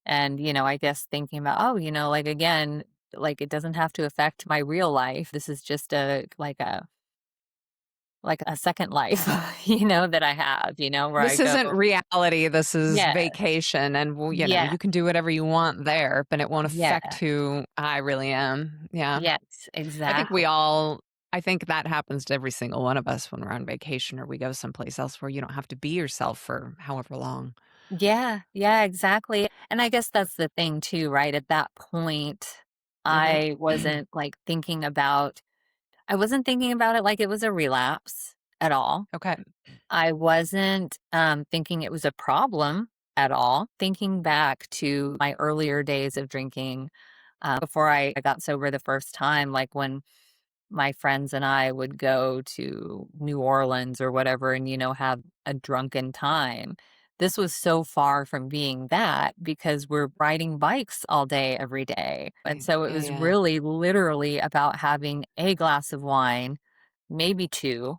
And, I guess thinking about, oh, like, again, like, it doesn't have to affect my real life. This is just like a second life, that I have, where I This go. isn't reality, this is Yeah. vacation, and, well, Yeah. you can do whatever you want there, but it won't affect Yeah. who I really am. Yeah. Yes, I think exactly. I think that happens to every single one of us when we're on vacation or we go someplace else where you don't have to be yourself for however long. Yeah, yeah, exactly. And I guess that's the thing too, right? At that point, Mhm. I wasn't thinking about it like it was a relapse at all. Okay. I wasn't thinking it was a problem at all. Thinking back to my earlier days of drinking, before I got sober the first time, like when my friends and I would go to New Orleans or whatever and, have a drunken time. This was so far from being that because we're riding bikes all day, every day. And so it Yeah, was yeah. really literally about having a glass of wine, maybe two,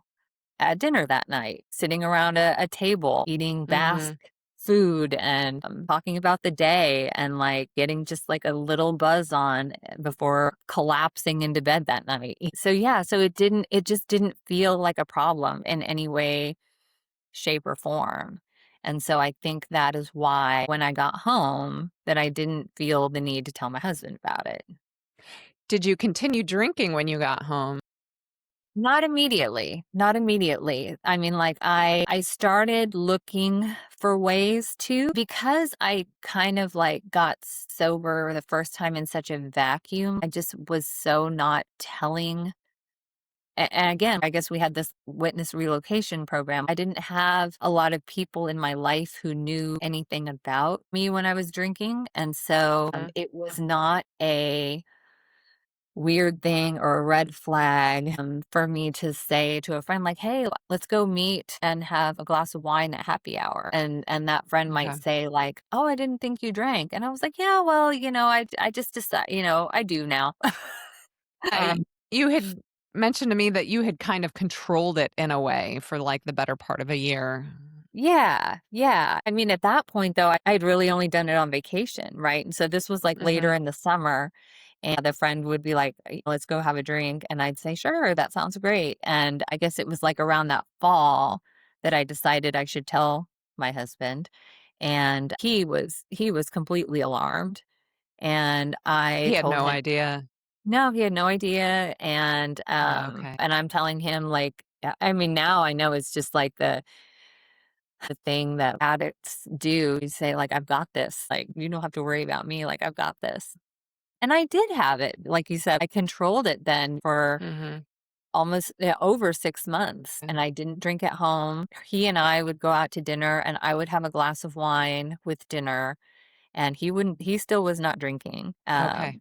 at dinner that night, sitting around a table, eating Mhm. Basque food and talking about the day and like getting just like a little buzz on before collapsing into bed that night. So yeah, so it just didn't feel like a problem in any way, shape, or form. And so I think that is why when I got home that I didn't feel the need to tell my husband about it. Did you continue drinking when you got home? Not immediately, not immediately. I mean, like, I started looking for ways to because I kind of, like, got sober the first time in such a vacuum, I just was so not telling and again, I guess we had this witness relocation program. I didn't have a lot of people in my life who knew anything about me when I was drinking, and so, Mm. it was not a weird thing or a red flag for me to say to a friend like, "Hey, let's go meet and have a glass of wine at happy hour." And that friend might Okay. say like, "Oh, I didn't think you drank." And I was like, "Yeah, well, I just decide, I do now." I um You had mentioned to me that you had kind of controlled it in a way for, like, the better part of a year. yeah, yeah. I mean, at that point though, I'd really only done it on vacation, right? And so this was like later Mhm. in the summer. And the friend would be like, Let's go have a drink." And I'd say, "Sure, that sounds great." And I guess it was like around that fall that I decided I should tell my husband. And he was completely alarmed. And I He had told no him, idea. no, he had no idea. And Okay. I'm telling him like, I mean, now I know it's just like the thing that addicts do. You say like, "I've got this. Like, you don't have to worry about me. Like, I've got this." And I did have it. Like you said, I controlled it then for Mhm. almost over 6 months, and I didn't drink at home. He and I would go out to dinner, and I would have a glass of wine with dinner, and he still was not drinking. Okay.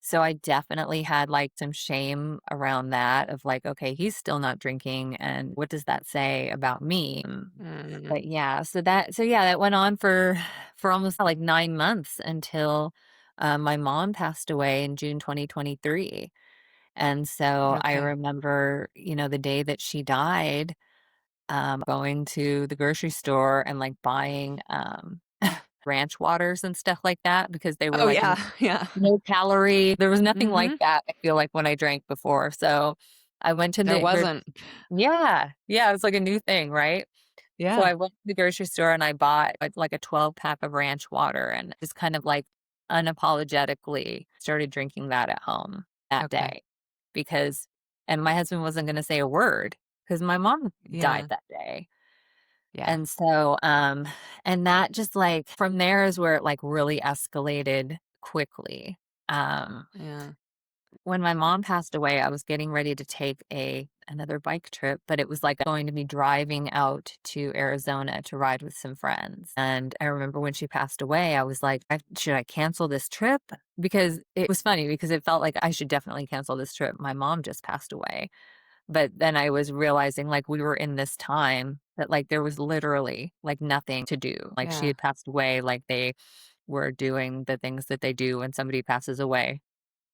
So I definitely had, like, some shame around that of, like, "Okay, he's still not drinking, and what does that say about me?" Mm. But yeah, so that went on for almost, like, 9 months until, my mom passed away in June 2023. And so I Okay. remember, the day that she died, going to the grocery store and, like, buying, ranch waters and stuff like that because they were Oh, like yeah, yeah. no calorie. There was nothing like Mhm. that, I feel like, when I drank before. So I went to There the wasn't. yeah, yeah, it was like a new thing, right? So Yeah, I went to the grocery store and I bought like a 12 pack of ranch water and just kind of like unapologetically started drinking that at home that okay. day because, and my husband wasn't going to say a word because my mom died Yeah, that day. yeah, And so, and that just like from there is where it like really escalated quickly. Um, yeah, when my mom passed away, I was getting ready to take another bike trip, but it was like going to be driving out to Arizona to ride with some friends. And I remember when she passed away, I was like, should I cancel this trip? Because it was funny because it felt like I should definitely cancel this trip. My mom just passed away. But then I was realizing like we were in this time that like there was literally like nothing to do. Like she yeah, had passed away, like they were doing the things that they do when somebody passes away.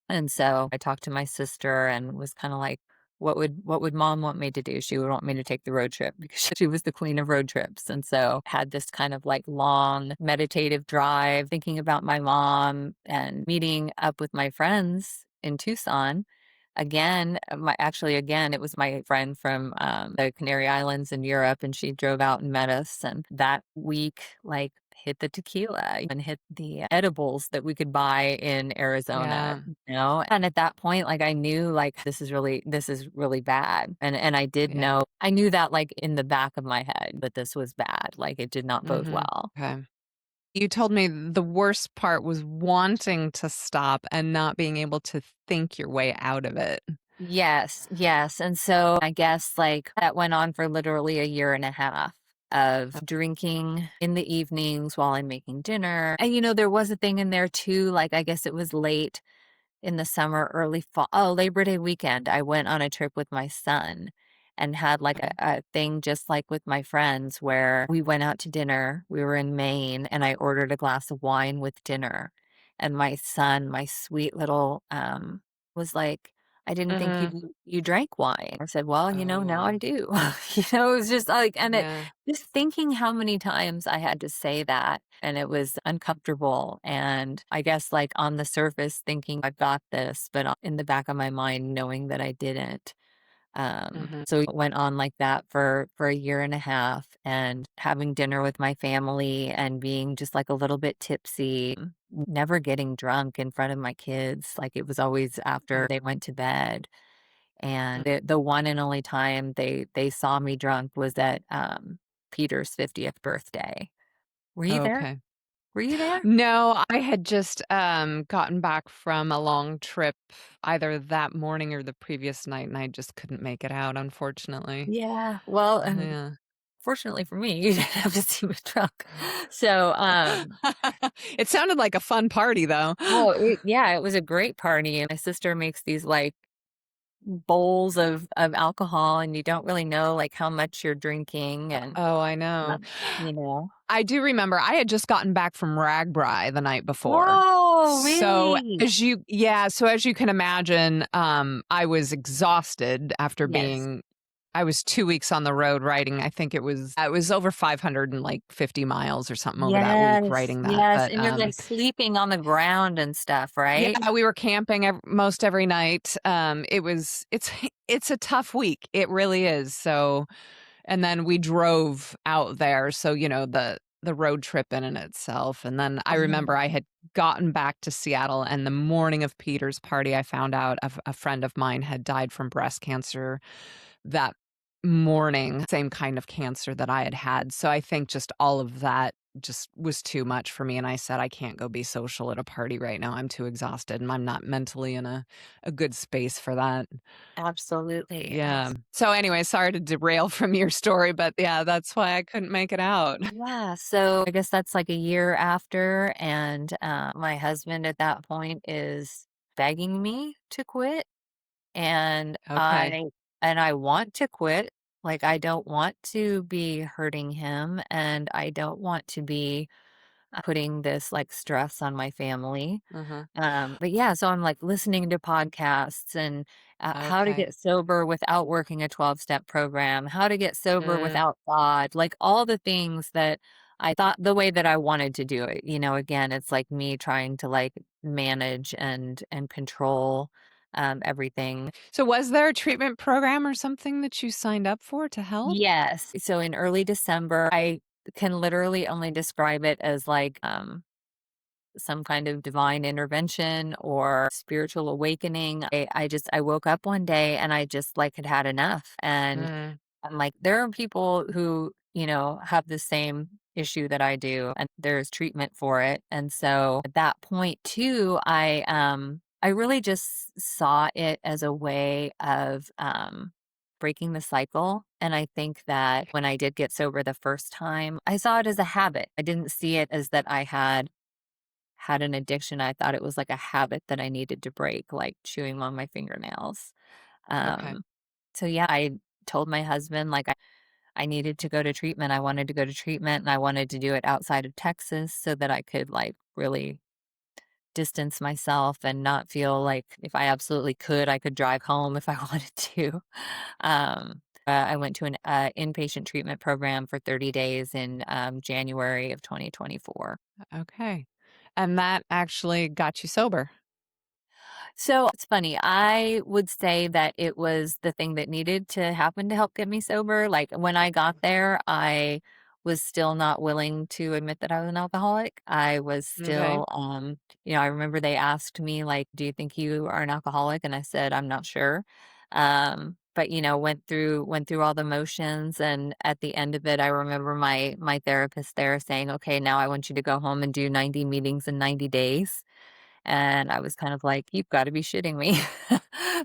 And so I talked to my sister and was kind of like, what would mom want me to do? She would want me to take the road trip because she was the queen of road trips. And so had this kind of like long meditative drive thinking about my mom and meeting up with my friends in Tucson. Again, again, it was my friend from the Canary Islands in Europe, and she drove out and met us. And that week, like, hit the tequila and hit the edibles that we could buy in Arizona, yeah, And at that point, like, I knew, like, this is really bad. And I did yeah. know, I knew that, like, in the back of my head that this was bad. Like, it did not bode Mhm. well. Okay. You told me the worst part was wanting to stop and not being able to think your way out of it. Yes, yes, and so I guess, like, that went on for literally a year and a half of drinking in the evenings while I'm making dinner, and, there was a thing in there too, like, I guess it was late in the summer, early fall Labor Day weekend, I went on a trip with my son and had, like, a Okay. a thing just like with my friends where we went out to dinner. We were in Maine, and I ordered a glass of wine with dinner, and my son, my sweet little, was like, "I didn't think Mhm. you drank wine." I said, "Well, now Oh, I do." It was just like and it yeah. just thinking how many times I had to say that, and it was uncomfortable, and I guess, like, on the surface thinking, "I've got this," but in the back of my mind knowing that I didn't. Mhm. So it went on like that for a year and a half, and having dinner with my family and being just, like, a little bit tipsy, never getting drunk in front of my kids, like, it was always after they went to bed. And the one and only time they saw me drunk was at, Peter's 50th birthday. Were you there? Okay. Were you there? No, I had just, gotten back from a long trip either that morning or the previous night, and I just couldn't make it out, unfortunately. Yeah. Well, and Yeah. fortunately for me, you didn't have to see me drunk. So, It sounded like a fun party, though. oh, yeah, it was a great party, and my sister makes these, like, bowls of alcohol, and you don't really know, like, how much you're drinking and, Oh, I know. um, you know I do remember I had just gotten back from Ragbri the night before. Oh, So really? so as you can imagine, I was exhausted after Yes. being I was 2 weeks on the road riding. I think it was over 550 miles or something over that week Yes, writing that, yes, but, and you're, like, sleeping on the ground and stuff, right? yeah, we were camping most every night. It's a tough week. It really is. So and then we drove out there, so, the road trip in and itself, and then I Uh-huh. remember I had gotten back to Seattle, and the morning of Peter's party, I found out a friend of mine had died from breast cancer that morning, same kind of cancer that I had had, so I think just all of that just was too much for me, and I said, "I can't go be social at a party right now, I'm too exhausted, and I'm not mentally in a good space for that." Absolutely, Yeah. So anyway, sorry to derail from your story, but yeah, that's why I couldn't make it out. yeah, so I guess that's, like, a year after, and, my husband at that point is begging me to quit, and Okay. I want to quit, like, I don't want to be hurting him, and I don't want to be, putting this, like, stress on my family. Uh-huh. But yeah, so I'm like listening to podcasts and how to Okay. get sober without working a 12-step program, how to get sober Uh, without God, like all the things that I thought the way that I wanted to do it. Again, it's like me trying to like manage and control everything. So was there a treatment program or something that you signed up for to help? Yes. So in early December, I can literally only describe it as like some kind of divine intervention or spiritual awakening. I woke up one day and I just like had had enough. And Mm, I'm like, there are people who, have the same issue that I do, and there's treatment for it. And so at that point too, I really just saw it as a way of breaking the cycle. And I think that when I did get sober the first time, I saw it as a habit. I didn't see it as that I had an addiction. I thought it was like a habit that I needed to break, like chewing on my fingernails. okay. Um, so yeah, I told my husband like I needed to go to treatment. I wanted to go to treatment and I wanted to do it outside of Texas so that I could like really distance myself and not feel like if I absolutely could, I could drive home if I wanted to. I went to an inpatient treatment program for 30 days in January of 2024. Okay. And that actually got you sober. So it's funny. I would say that it was the thing that needed to happen to help get me sober. Like when I got there, I was still not willing to admit that I was an alcoholic. I was Okay. still, I remember they asked me, like, do you think you are an alcoholic? And I said, I'm not sure. But went through all the motions, and at the end of it, I remember my therapist there saying, "Okay, now I want you to go home and do 90 meetings in 90 days." And I was kind of like, "You've gotta be shitting me."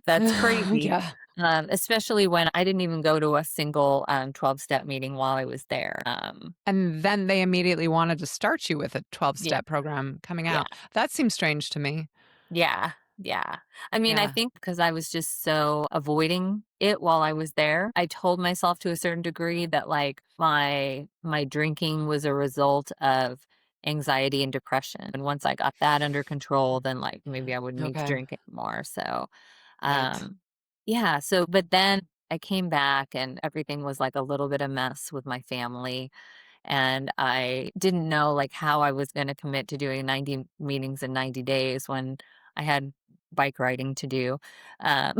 That's crazy. Yeah. Especially when I didn't even go to a single, 12-step meeting while I was there. And then they immediately wanted to start you with a Yeah, 12-step program coming yeah. out. That seems strange to me. Yeah, yeah. I mean, I Yeah. think because I was just so avoiding it while I was there, I told myself to a certain degree that like my drinking was a result of anxiety and depression. And once I got that under control, then like maybe I wouldn't need to Okay. drink anymore. So, Right. um yeah, so but then I came back and everything was like a little bit of mess with my family, and I didn't know like how I was going to commit to doing 90 meetings in 90 days when I had bike riding to do. Um,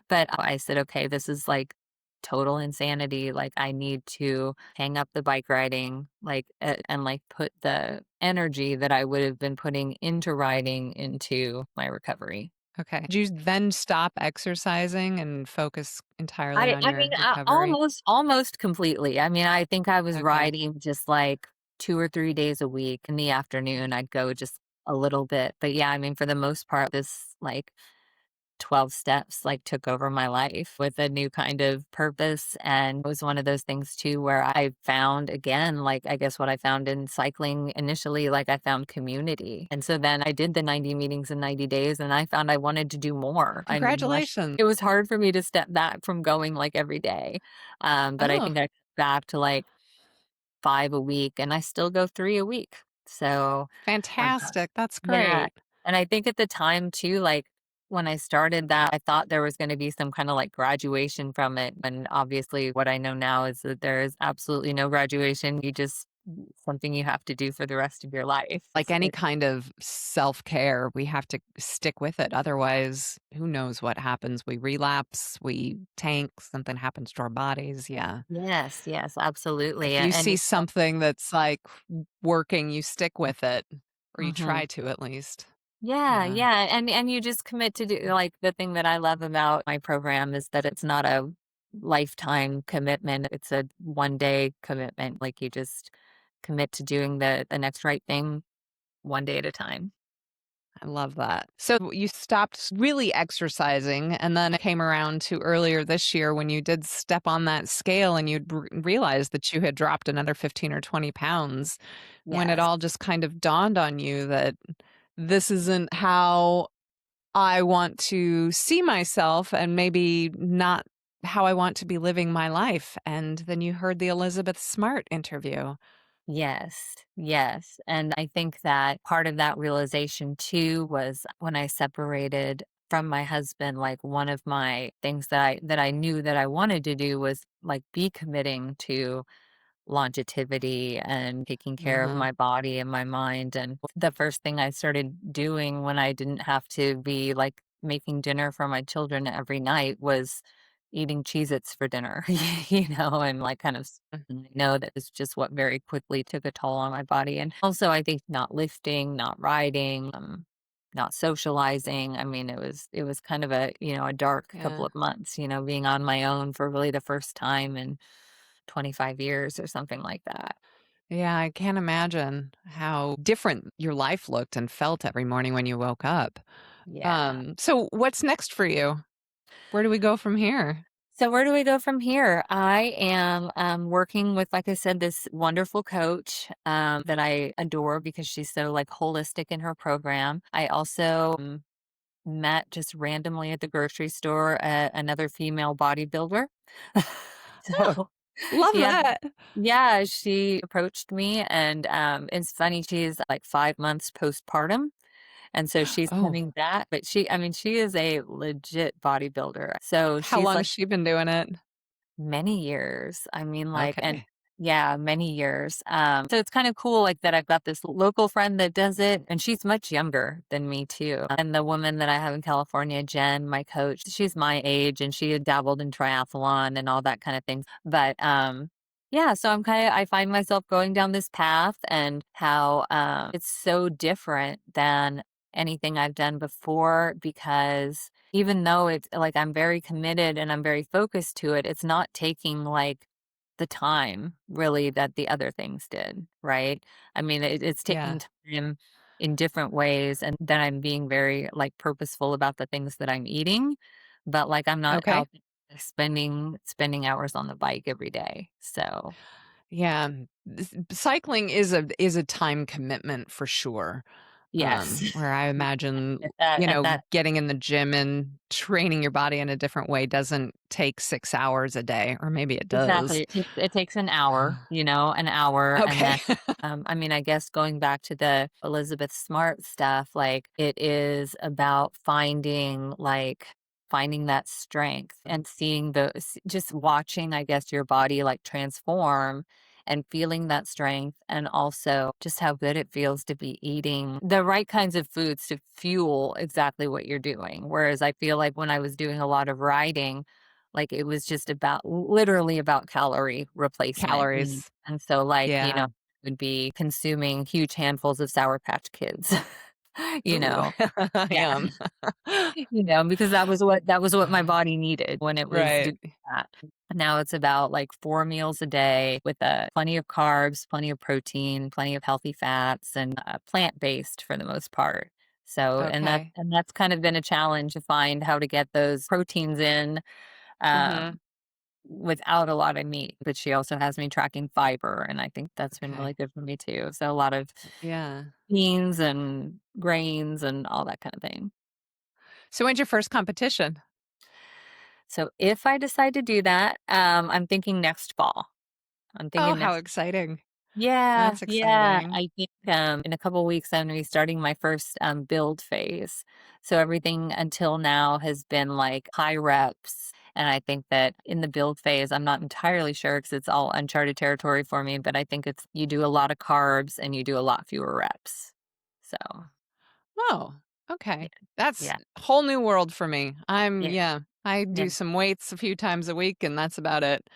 but I said, okay, this is like total insanity. Like I need to hang up the bike riding, like, and like put the energy that I would have been putting into riding into my recovery. Okay. Did you then stop exercising and focus entirely on I your mean, recovery? almost completely. I mean, I think I was Okay. riding just like 2 or 3 days a week. In the afternoon, I'd go just a little bit. But yeah, I mean, for the most part, this like 12 steps like took over my life with a new kind of purpose. And it was one of those things too where I found again, like I guess what I found in cycling initially, like I found community. And so then I did the 90 meetings in 90 days and I found I wanted to do more. I mean, Congratulations. it was hard for me to step back from going like every day. But I Oh, think I got back to like 5 a week and I still go 3 a week. So, uh, fantastic. That's yeah, great. and I think at the time too, like, when I started that, I thought there was gonna be some kinda, like, graduation from it, and obviously what I know now is that there is absolutely no graduation, you just something you have to do for the rest of your life. Like any It kind of self-care, we have to stick with it. Otherwise, who knows what happens? We relapse, we tank, something happens to our bodies. Yeah. Yes, yes, absolutely, If you and see you can't. something that's like working, you stick with it, or you try Mhm. to at least. Yeah, Yeah. yeah, and you just commit to do like, the thing that I love about my program is that it's not a lifetime commitment, it's a one-day commitment, like, you just commit to doing the next right thing one day at a time. I love that. So you stopped really exercising, and then it came around to earlier this year when you did step on that scale and you'd realized that you had dropped another 15 or 20 pounds, when it Yes. all just kind of dawned on you that this isn't how I want to see myself and maybe not how I want to be living my life. And then you heard the Elizabeth Smart interview. Yes, yes, and I think that part of that realization too was when I separated from my husband, like, one of my things that I knew that I wanted to do was, like, be committing to longevity and taking care of Uh-huh. my body and my mind. And the first thing I started doing when I didn't have to be like making dinner for my children every night was eating Cheez-Its for dinner, and like kind of and I know that it's just what very quickly took a toll on my body. And also I think not lifting, not riding, not socializing. I mean, it was kind of a dark couple Yeah. of months, being on my own for really the first time in 25 years or something like that. Yeah, I can't imagine how different your life looked and felt every morning when you woke up. Yeah. So what's next for you? Where do we go from here? So where do we go from here? I am working with, like I said, this wonderful coach that I adore because she's so like holistic in her program. I also met just randomly at the grocery store another female bodybuilder. Oh, So love yeah, that. yeah, she approached me, and it's funny. She's like 5 months postpartum. And so she's Oh, coming back, but she is a legit bodybuilder. So how she's long has like she been doing it? many years. I mean, like, and Okay. yeah, many years. So it's kind of cool, like that I've got this local friend that does it, and she's much younger than me too. And the woman that I have in California, Jen, my coach, she's my age, and she had dabbled in triathlon and all that kind of thing. But yeah, so I find myself going down this path, and how it's so different than anything I've done before, because even though it's like I'm very committed and I'm very focused to it, it's not taking like the time really that the other things did, right? I mean, it's Yeah. taking time in different ways, and then I'm being very like purposeful about the things that I'm eating, but like I'm not Okay. out there spending hours on the bike every day. So, Yeah. Cycling is a time commitment for sure. yes. Where I imagine, At that getting in the gym and training your body in a different way doesn't take 6 hours a day, or maybe it does. Exactly. It takes an hour, an hour, and Okay. then, I mean, I guess going back to the Elizabeth Smart stuff, like, it is about finding that strength and seeing just watching, I guess, your body, like, transform and feeling that strength, and also just how good it feels to be eating the right kinds of foods to fuel exactly what you're doing. Whereas I feel like when I was doing a lot of riding, like, it was just about literally about calorie replacement, Calories. and so, like, Yeah. would be consuming huge handfuls of Sour Patch Kids, you Ooh, know? Yeah. yum. Because that was what my body needed when it was Right. doing that. Now it's about, like, 4 meals a day with, plenty of carbs, plenty of protein, plenty of healthy fats, and, plant-based for the most part. So, Okay. and that's kind of been a challenge to find how to get those proteins in, Mhm. um, without a lot of meat, but she also has me tracking fiber, and I think that's been really Okay. good for me too. So a lot of Yeah. beans and grains and all that kind of thing. So when's your first competition? So if I decide to do that, I'm thinking next fall. I'm Oh, thinking how next. exciting. Yeah, That's yeah. exciting. I think in a couple weeks I'm gonna be starting my first build phase. So everything until now has been like high reps. And I think that in the build phase, I'm not entirely sure because it's all uncharted territory for me, but I think it's you do a lot of carbs and you do a lot fewer reps. So Oh, yeah, okay. That's yeah, a whole new world for me. yeah, Yeah, I yeah. do some weights a few times a week, and that's about it.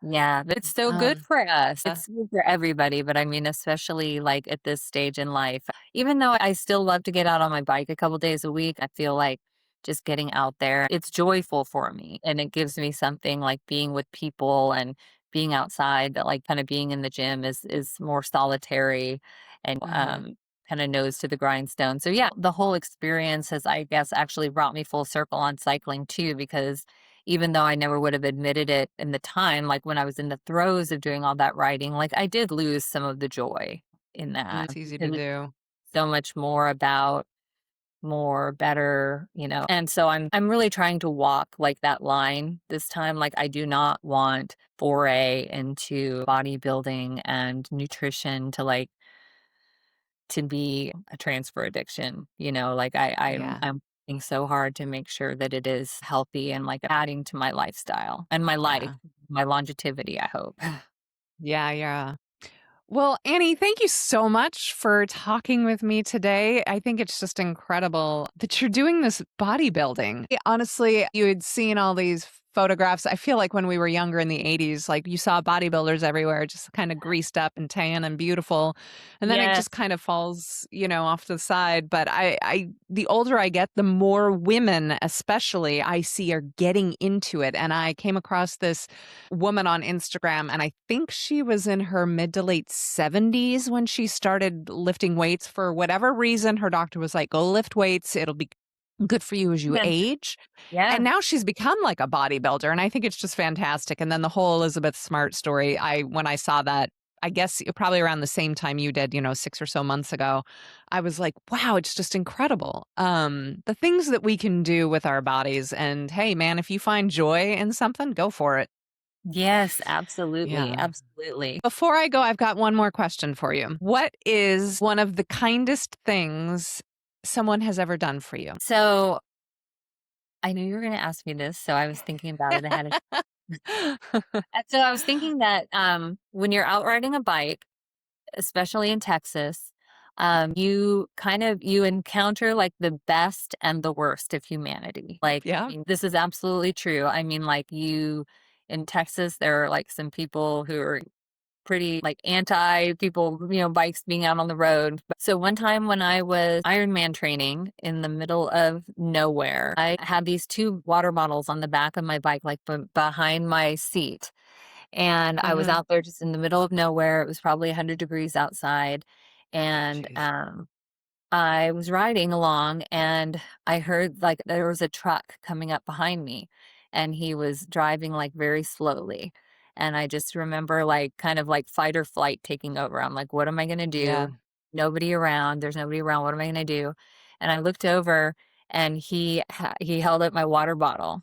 Yeah, but it's so good Um, for us. uh, It's good for everybody, but I mean, especially like at this stage in life. Even though I still love to get out on my bike a couple days a week, I feel like just getting out there, it's joyful for me. And it gives me something like being with people and being outside, that like kind of being in the gym is more solitary and uh-huh. kind of nose to the grindstone. So yeah, the whole experience has, I guess, actually brought me full circle on cycling too, because even though I never would have admitted it in the time, like when I was in the throes of doing all that writing, like I did lose some of the joy in that It's easy to because it's do. so much more about more, better. And so I'm really trying to walk like that line this time. Like I do not want foray into bodybuilding and nutrition to be a transfer addiction. Like Yeah, I'm working so hard to make sure that it is healthy and like adding to my lifestyle and my life, yeah. my longevity, I hope. Yeah, yeah. Well, Annie, thank you so much for talking with me today. I think it's just incredible that you're doing this bodybuilding. Honestly, you had seen all these photographs. I feel like when we were younger in the 80s, like you saw bodybuilders everywhere, just kind of greased up and tan and beautiful. And then it Yes. just kind of falls, off to the side. But the older I get, the more women, especially, I see are getting into it. And I came across this woman on Instagram, and I think she was in her mid to late 70s when she started lifting weights for whatever reason. Her doctor was like, go lift weights. It'll be good for you as you Yes. age. And Yeah. now she's become like a bodybuilder. And I think it's just fantastic. And then the whole Elizabeth Smart story, when I saw that, I guess probably around the same time you did, 6 or so months ago, I was like, wow, it's just incredible. The things that we can do with our bodies. And hey, man, if you find joy in something, go for it. Yes, absolutely, Yeah. absolutely. Before I go, I've got one more question for you. What is one of the kindest things someone has ever done for you? So, I knew you were gonna ask me this, so I was thinking about it ahead of so I was thinking that, when you're out riding a bike, especially in Texas, you encounter, like, the best and the worst of humanity. Like, I Yeah. mean, this is absolutely true. I mean, like, you in Texas, there are, like, some people who are pretty like anti people, bikes being out on the road. So one time when I was Ironman training in the middle of nowhere, I had these two water bottles on the back of my bike, like behind my seat. And I was Mhm. out there just in the middle of nowhere. It was probably 100 degrees outside. And Jeez. I was riding along and I heard like there was a truck coming up behind me and he was driving like very slowly. And I just remember like kind of like fight or flight taking over. I'm like, what am I going to Yeah. do? Nobody around. There's nobody around. What am I going to do? And I looked over and he held up my water bottle.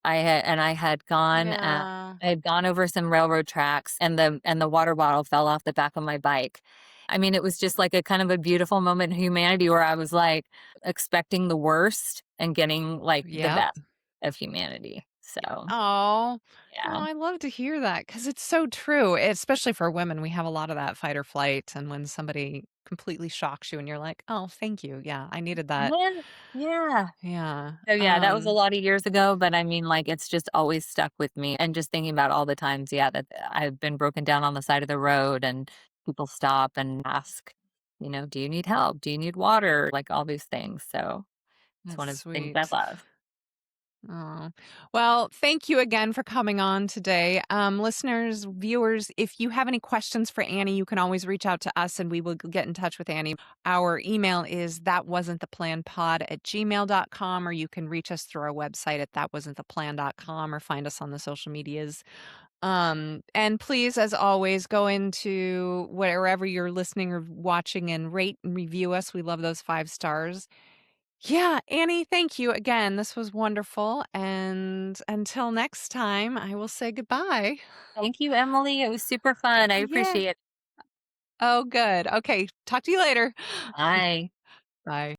I had gone Yeah. I had gone over some railroad tracks and the water bottle fell off the back of my bike. I mean, it was just like a kind of a beautiful moment in humanity where I was like expecting the worst and getting like the Yep. best of humanity. So, Oh. Oh, yeah. I love to hear that because it's so true. Especially for women, we have a lot of that fight or flight. And when somebody completely shocks you and you're like, oh, thank you. Yeah, I needed that. Yeah. Yeah. Yeah. So, yeah, that was a lot of years ago, but I mean, like, it's just always stuck with me. And just thinking about all the times, yeah, that I've been broken down on the side of the road and people stop and ask, do you need help? Do you need water? Like all these things. So it's That's one of the things I sweet. love. Oh, well, thank you again for coming on today. Listeners, viewers, if you have any questions for Annie, you can always reach out to us and we will get in touch with Annie. Our email is thatwasn'ttheplanpod@gmail.com, or you can reach us through our website at thatwasn'ttheplan.com or find us on the social medias. And please, as always, go into wherever you're listening or watching and rate and review us. We love those 5 stars. Yeah, Annie, thank you again. This was wonderful. And until next time, I will say goodbye. Thank you, Emily. It was super fun. I Yeah. appreciate it. Oh, good. Okay. Talk to you later. Bye. Bye.